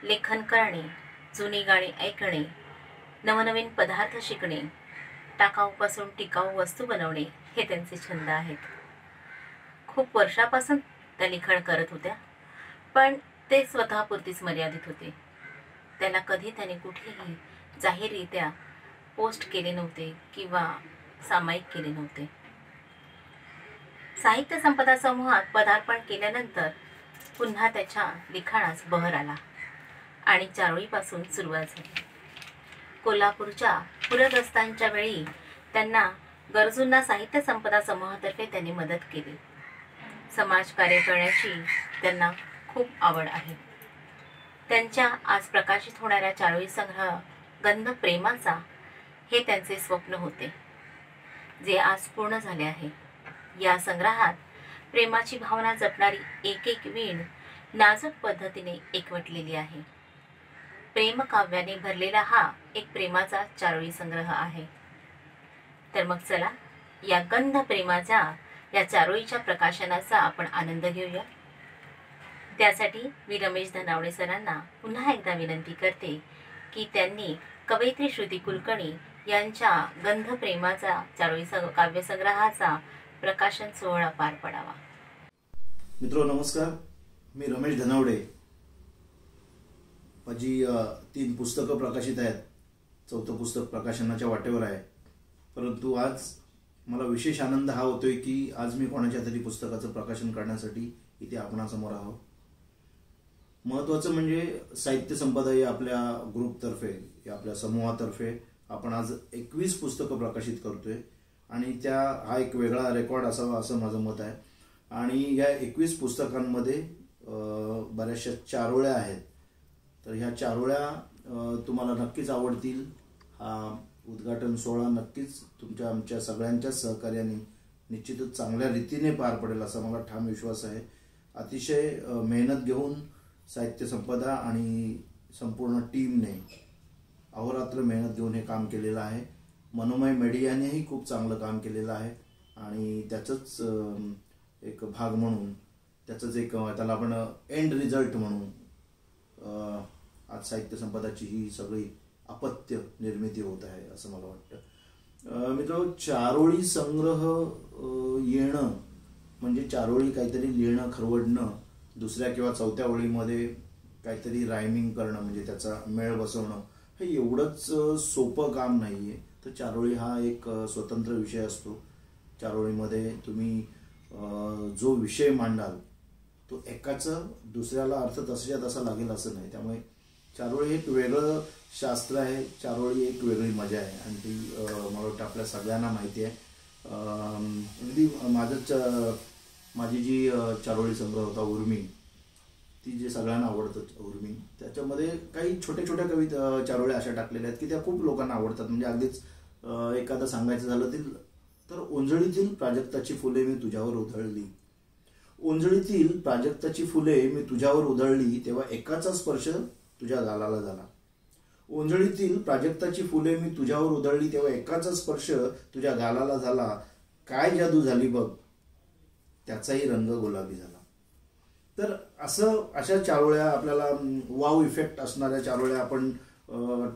लेखन करणे, जुनी गाणी ऐकणे, नवनवीन पदार्थ शिकणे, टाकाऊपासून टिकाऊ वस्तू बनवणे हे त्यांचे छंद आहेत. खूप वर्षापासून त्या लिखाण करत होत्या, पण ते स्वतःपुरतीच मर्यादित होते. त्याला कधी त्याने कुठेही जाहीररित्या पोस्ट केले नव्हते किंवा सामायिक केले नव्हते. साहित्य संपदा समूहात पदार्पण केल्यानंतर पुन्हा त्याच्या लिखाणास बहर आला आणि चारोळीपासून सुरुवात झाली. कोल्हापूरच्या पूरग्रस्तांच्या वेळी त्यांना गरजूंना साहित्य संपदा समूहातर्फे त्यांनी मदत केली. समाजकार्य करण्याची त्यांना खूप आवड आहे. त्यांच्या आज प्रकाशित होणाऱ्या चारोळी संग्रह गंध प्रेमाचा हे त्यांचे स्वप्न होते, जे आज पूर्ण झाले आहे. या संग्रहात प्रेमाची भावना जपणारी एक एक वीण नाजूक पद्धतीने एकवटलेली आहे. प्रेमकाव्याने भरलेला हा एक प्रेमाचा चारोळी संग्रह आहे. तर मग चला या गंध प्रेमाच्या या चारोळीच्या प्रकाशनाचा आपण आनंद घेऊया. त्यासाठी मी रमेश धनावडे सरांना पुन्हा एकदा विनंती करते की त्यांनी कवयित्री श्रुती कुलकर्णी यांच्या गंध प्रेमाचा चारोळी काव्यसंग्रहाचा प्रकाशन सोहळा पार पडावा. मित्रो नमस्कार, मी रमेश धनावडे. माझी 3 पुस्तकं प्रकाशित आहेत. 4थं पुस्तक प्रकाशनाच्या वाटेवर आहे. परंतु आज मला विशेष आनंद हा होतोय की आज मी कोणाच्या तरी पुस्तकाचं प्रकाशन करण्यासाठी इथे आपणासमोर आहो. महत्त्वाचं म्हणजे साहित्य संपदा या आपल्या ग्रुपतर्फे, या आपल्या समूहातर्फे आपण आज 21 पुस्तकं प्रकाशित करतोय आणि हा एक वेगळा रेकॉर्ड असावा असं माझं मत आहे. आणि या 21 पुस्तकांमध्ये बऱ्याचशा चारोळ्या आहेत. तर ह्या चारोळ्या तुम्हाला नक्कीच आवडतील. हा उद्घाटन सोहळा नक्कीच आमच्या सगळ्यांच्या सहकार्याने निश्चितच चांगल्या रीतीने पार पडेल असा मला ठाम विश्वास आहे. अतिशय मेहनत घेऊन साहित्य संपदा आणि संपूर्ण टीमने अहोरात्र मेहनत घेऊन हे काम केलेलं आहे. मनोमय मीडियानेही खूप चांगलं काम केलेलं आहे आणि त्याचंच एक भाग म्हणून, त्याचंच एक त्याला आपण एंड रिझल्ट म्हणून आज साहित्य संपदाची ही सगळी अपत्य निर्मिती होत आहे असं मला वाटतं. मित्रांनो, चारोळी संग्रह येणं म्हणजे चारोळी काहीतरी लिहिणं, खरवडणं, दुसऱ्या किंवा चौथ्या ओळीमध्ये काहीतरी रायमिंग करणं म्हणजे त्याचा मेळ बसवणं हे एवढंच सोपं काम नाहीये. तर चारोळी हा एक स्वतंत्र विषय असतो. चारोळीमध्ये तुम्ही जो विषय मांडाल तो एकाचं दुसऱ्याला अर्थ तसाच्या तसा लागेल असं नाही. त्यामुळे चारोळी एक वेगळं शास्त्र आहे, चारोळी एक वेगळी मजा आहे आणि ती मला वाटतं आपल्या सगळ्यांना माहिती आहे. अगदी माझी जी चारोळी संग्रह होता उर्मी, ती जे सगळ्यांना आवडतं उर्मी, त्याच्यामध्ये काही छोट्या छोट्या कविता चारोळ्या अशा टाकलेल्या आहेत की त्या खूप लोकांना आवडतात. म्हणजे अगदीच एखादं सांगायचं झालं तर ओंजळीतील प्राजक्ताची फुले मी तुझ्यावर उधळली, ओंजळीतील प्राजक्ताची फुले मी तुझ्यावर उधळली तेव्हा एकाचा स्पर्श तुझ्या गालाला झाला, ओंजळीतील प्राजक्ताची फुले मी तुझ्यावर उधळली तेव्हा एकाचा स्पर्श तुझ्या गालाला झाला, काय जादू झाली बघ त्याचाही रंग गुलाबी झाला. तर अशा चारोळ्या आपल्याला वाव इफेक्ट असणाऱ्या चारोळ्या आपण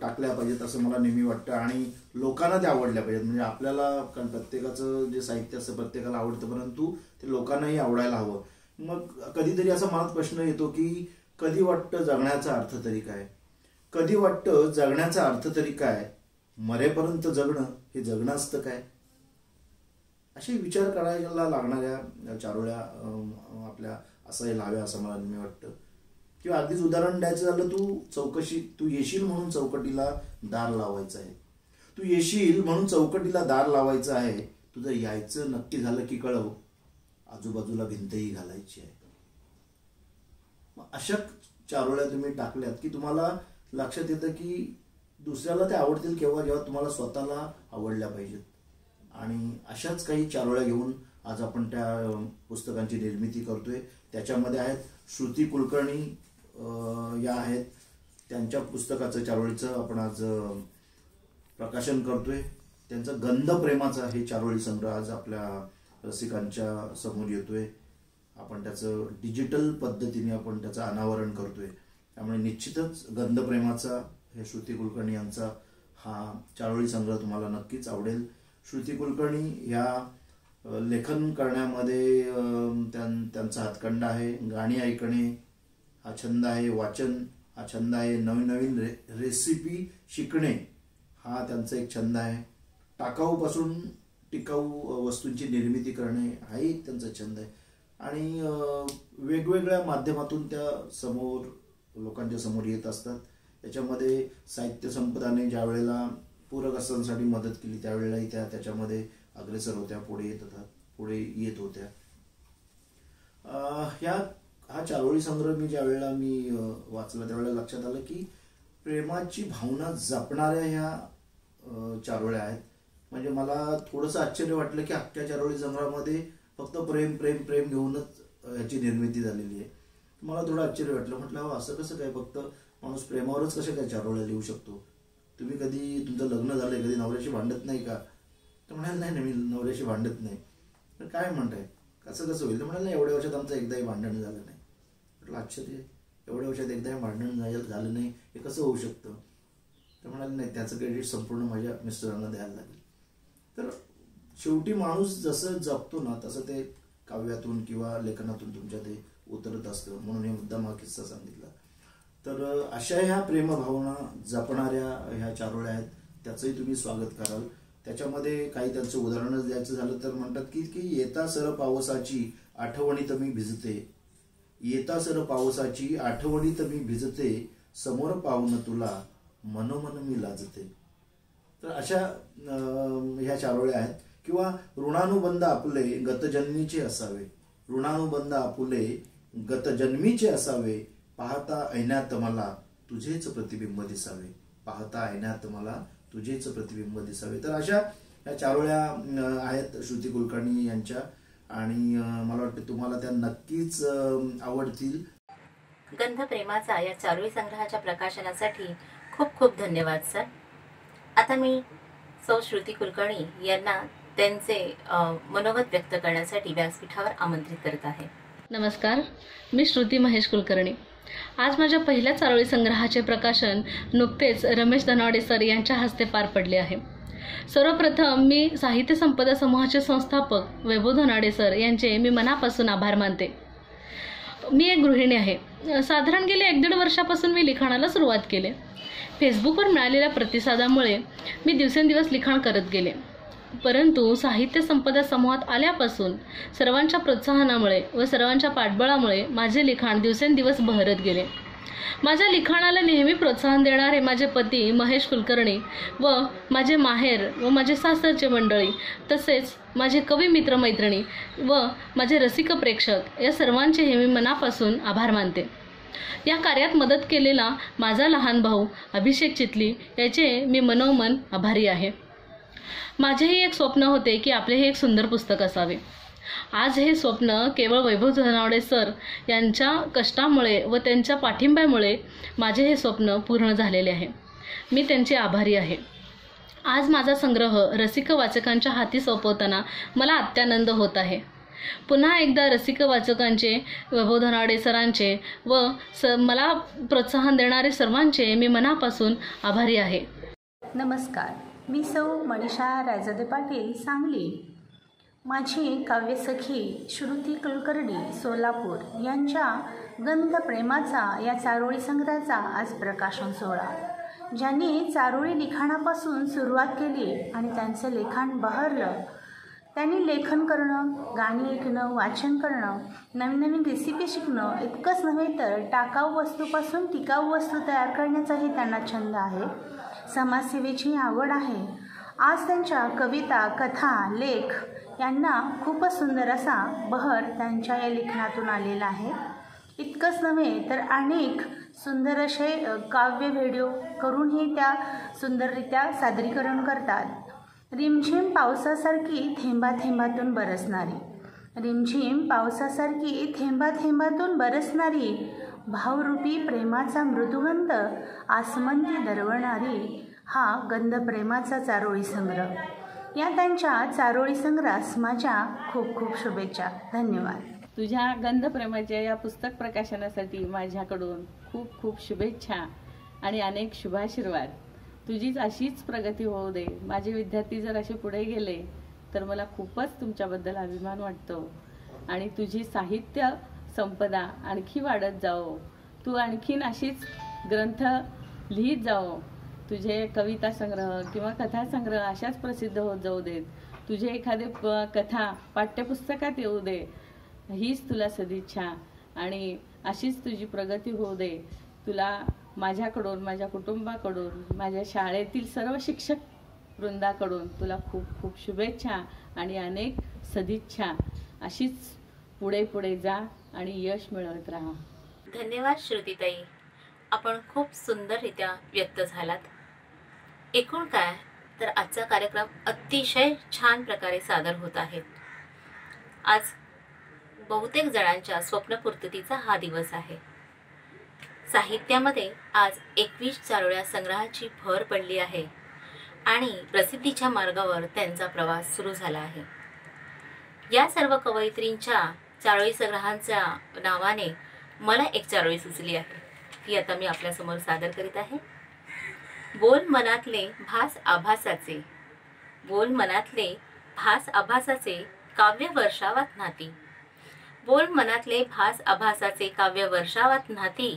टाकल्या पाहिजेत असं मला नेहमी वाटतं आणि लोकांना त्या आवडल्या पाहिजेत. म्हणजे आपल्याला, कारण प्रत्येकाचं जे साहित्य असतं प्रत्येकाला आवडतं, परंतु ते लोकांनाही आवडायला हवं. मग कधीतरी असा मनात प्रश्न येतो की कधी वाटतं जगण्याचा अर्थ तरी काय, कधी वाटतं जगण्याचा अर्थ तरी काय, मरेपर्यंत जगणं हे जगणं असतं काय. असे विचार करायला लागणाऱ्या चारोळ्या आपल्या असायला हव्या असं मला नेहमी वाटतं. किंवा अगदीच उदाहरण द्यायचं झालं, तू येशील म्हणून चौकटीला दार लावायचं आहे, तू येशील म्हणून चौकटीला दार लावायचं आहे, तुझं यायचं नक्की झालं की कळव, आजूबाजूला भिंतही घालायची आहे. अशा चारोळ्या तुम्ही टाकल्यात की तुम्हाला लक्षात येतं की दुसऱ्याला त्या आवडतील केव्हा, जेव्हा तुम्हाला स्वतःला आवडल्या पाहिजेत. आणि अशाच काही चारोळ्या घेऊन आज आपण त्या पुस्तकांची निर्मिती करतोय. त्याच्यामध्ये आहेत श्रुती कुलकर्णी या आहेत, त्यांच्या पुस्तकाचं चारोळीचं आपण आज प्रकाशन करतोय. त्यांचं गंध प्रेमाचा हे चारोळी संग्रह आज आपल्या रसिकांच्या समोर येतोय. आपण त्याचं डिजिटल पद्धतीने आपण त्याचं अनावरण करतोय. त्यामुळे निश्चितच गंध प्रेमाचा हे श्रुती कुलकर्णी यांचा हा चारोळी संग्रह तुम्हाला नक्कीच आवडेल. श्रुती कुलकर्णी ह्या लेखन करण्यामध्ये त्यांचा हातखंडा आहे. गाणी ऐकणे हा छंद आहे, वाचन हा छंद आहे, नवीन नवीन रेसिपी शिकणे हा त्यांचा एक छंद आहे, टाकाऊपासून टिकाऊ वस्तूंची निर्मिती करणे हाही एक त्यांचा छंद आहे. आणि वेगवेगळ्या माध्यमातून त्या लोकांच्या समोर येत असतात. त्याच्यामध्ये साहित्य संपदाने ज्या वेळेला पूरग्रस्तांसाठी मदत केली त्यावेळेलाही त्याच्यामध्ये अग्रेसर होत्या, पुढे येत होत्या. हा चारोळी संग्रह ज्या वेळेला मी वाचला त्यावेळेला लक्षात आलं की प्रेमाची भावना जपणाऱ्या ह्या चारोळ्या आहेत. म्हणजे मला थोडंसं आश्चर्य वाटलं की अख्ख्या चारोळी संग्रहामध्ये फक्त प्रेम प्रेम प्रेम घेऊनच ह्याची निर्मिती झालेली आहे. मला थोडं आश्चर्य वाटलं. म्हटलं असं कसं काय, फक्त माणूस प्रेमावरच कशा काय चारोळ्या लिहू शकतो. तुम्ही कधी तुमचं लग्न झालंय, कधी नवऱ्याशी भांडत नाही का? तर म्हणाल नाही मी नवऱ्याशी भांडत नाही. तर काय म्हणताय, कसं होईल? तर म्हणाल नाही, एवढ्या वर्षात आमचं एकदाही भांडण झालं नाही. म्हटलं आश्चर्य, एवढ्या वर्षात एकदाही भांडण झालं नाही हे कसं होऊ शकतं? तर म्हणाले नाही, त्याचं क्रेडिट संपूर्ण माझ्या मिस्टरांना द्यायला लागेल. तर शेवटी माणूस जसं जपतो ना तसं ते काव्यातून किंवा लेखनातून तुमच्या ते उतरत असतं. म्हणून हे मुद्दाम हा किस्सा सांगितला. तर अशा ह्या प्रेमभावना जपणाऱ्या ह्या चारोळ्या आहेत, त्याचंही तुम्ही स्वागत कराल. त्याच्यामध्ये काही त्यांचं उदाहरणच द्यायचं झालं तर म्हणतात की येता सर पावसाची आठवणीत मी भिजते, येता सर पावसाची आठवणीत मी भिजते, समोर पाहून तुला मनोमन मी लाजते. तर अशा ह्या चारोळ्या आहेत. किंवा ऋणानुबंध आपुले गतजन्मीचे असावे, ऋणानुबंध आपुले गतजन्मीचे असावे, पाहता ऐण्यात मला तुझेच प्रतिबिंब दिसावे, पाहता ऐण्यात मला तुझेच प्रतिबिंब दिसावे. तर अशा या चारोळ्या आहेत श्रुती कुलकर्णी यांच्या, आणि मला वाटतं तुम्हाला त्या नक्कीच आवडतील. गंध प्रेमाचा या चारोळी संग्रहाच्या प्रकाशनासाठी खूप खूप धन्यवाद सर. आता मी सौ श्रुती कुलकर्णी यांना त्यांचे मनोगत व्यक्त करण्यासाठी व्यासपीठावर आमंत्रित करत आहे. नमस्कार, मी श्रुती महेश कुलकर्णी. आज माझ्या पहिल्या चारोळी संग्रहाचे प्रकाशन नुकतेच रमेश धनावडे सर यांच्या हस्ते पार पडले आहे. सर्वप्रथम मी साहित्य संपदा समूहाचे संस्थापक वैभव धनावडे सर यांचे मी मनापासून आभार मानते. मी एक गृहिणी आहे. साधारण गेले 1-1.5 वर्षापासून मी लिखाणाला सुरुवात केली. फेसबुकवर मिळालेल्या प्रतिसादामुळे मी दिवसेंदिवस लिखाण करत गेले. परंतु साहित्य संपदा समूहात आल्यापासून सर्वांच्या प्रोत्साहनामुळे व सर्वांच्या पाठबळामुळे माझे लिखाण दिवसेंदिवस बहरत गेले. माझ्या लिखाणाला नेहमी प्रोत्साहन देणारे माझे पती महेश कुलकर्णी व माझे माहेर व माझे सासरचे मंडळी, तसेच माझे कवी मित्रमैत्रिणी व माझे रसिक प्रेक्षक या सर्वांचेही मी मनापासून आभार मानते. या कार्यात मदत केलेला माझा लहान भाऊ अभिषेक चितली याचे मी मनोमन आभारी आहे. माझेही एक स्वप्न होते की आपले हे एक सुंदर पुस्तक असावे. आज हे स्वप्न केवळ वैभव धनावडे सर यांच्या कष्टामुळे व त्यांच्या पाठिंब्यामुळे माझे हे स्वप्न पूर्ण झालेले आहे. मी त्यांचे आभारी आहे. आज माझा संग्रह रसिक वाचकांच्या हाती सोपवताना मला अत्यानंद होत आहे. पुन्हा एकदा रसिक वाचकांचे, वैभव धनावडे सरांचे व मला प्रोत्साहन देणारे सर्वांचे मी मनापासून आभारी आहे. नमस्कार, मी सौ मनीषा रायजादे पाटील, सांगली. माझी काव्यसखी श्रुती कुलकर्णी सोलापूर यांच्या गंध प्रेमाचा या चारोळी संग्रहाचा आज प्रकाशन सोहळा. ज्यांनी चारोळी लिखाणापासून सुरुवात केली आणि त्यांचं लेखन बहरलं. त्यांनी लेखन करणं, गाणी ऐकणं, वाचन करणं, नवीन नवीन रेसिपी शिकणं इतकंच नव्हे तर टाकाऊ वस्तूपासून टिकाऊ वस्तू तयार करण्याचाही त्यांना छंद आहे. समाजसेवेची आवड आहे. आज त्यांच्या कविता, कथा, लेख यांना खूपच सुंदर असा बहर त्यांच्या या लेखनातून आलेला आहे. इतकंच नव्हे तर अनेक सुंदर असे काव्य व्हिडिओ करूनही त्या सुंदररित्या सादरीकरण करतात. रिमझिम पावसासारखी थेंबाथेंबातून बरसणारी, रिमझिम पावसासारखी थेंबाथेंबातून बरसणारी, भावरूपी प्रेमाचा मृदुगंध आसमंती दरवणारी हा गंध प्रेमाचा चारोळी संग्रह. या त्यांच्या चारोळी संग्रहास माझ्या खूप खूप शुभेच्छा. धन्यवाद. तुझ्या गंध प्रेमाच्या या पुस्तक प्रकाशनासाठी माझ्याकडून खूप खूप शुभेच्छा आणि अनेक शुभाशीर्वाद. तुझीच अशीच प्रगती होऊ दे. माझे विद्यार्थी जर असे पुढे गेले तर मला खूपच तुमच्याबद्दल अभिमान वाटतो आणि तुझी साहित्य संपदा आणखी वाढत जाओ. तू आणखीन अशीच ग्रंथ लिहित जाओ. तुझे कविता संग्रह किंवा कथा संग्रह अशाच प्रसिद्ध होत जाऊ देत. तुझे एखादे कथा पाठ्यपुस्तकात येऊ दे. हीच तुला सदिच्छा आणि अशीच तुझी प्रगती होऊ दे. तुला माझ्याकडून, माझ्या कुटुंबाकडून, माझ्या शाळेतील सर्व शिक्षक वृंदाकडून तुला खूप खूप शुभेच्छा आणि अनेक सदिच्छा. अशीच पुढे पुढे जा आणि यश मिळवत राहा. धन्यवाद श्रुतीताई, आपण खूप सुंदररित्या व्यक्त झालात. एकूण काय तर आजचा कार्यक्रम अतिशय छान प्रकारे सादर होत आहे. आज बहुतेक जणांच्या स्वप्नपूर्ततीचा हा दिवस आहे. साहित्यामध्ये आज 21 चारोळ्या संग्रहाची भर पडली आहे आणि प्रसिद्धीच्या मार्गावर त्यांचा प्रवास सुरू झाला आहे. या सर्व कवयित्रींच्या चारोळी संग्रहांच्या नावाने मला एक चारोळी सुचली आहे. ती आता मी आपल्यासमोर सादर करीत आहे. बोल मनातले भास आभासाचे, बोल मनातले भास आभासाचे काव्य वर्षावात नाती, बोल मनातले भास आभासाचे काव्य वर्षावात नाती,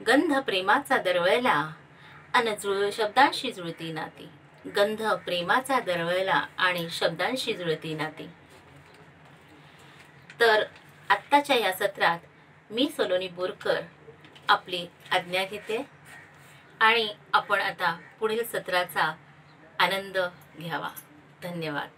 गंध प्रेमाचा दरवळला आणि शब्दांशी जुळती नाती, गंध प्रेमाचा दरवळला आणि शब्दांशी जुळती नाती. तर आत्ताच्या या सत्रात मी सलोनी बोरकर आपली आज्ञा घेते आणि आपण आता पुढील सत्राचा आनंद घ्यावा. धन्यवाद.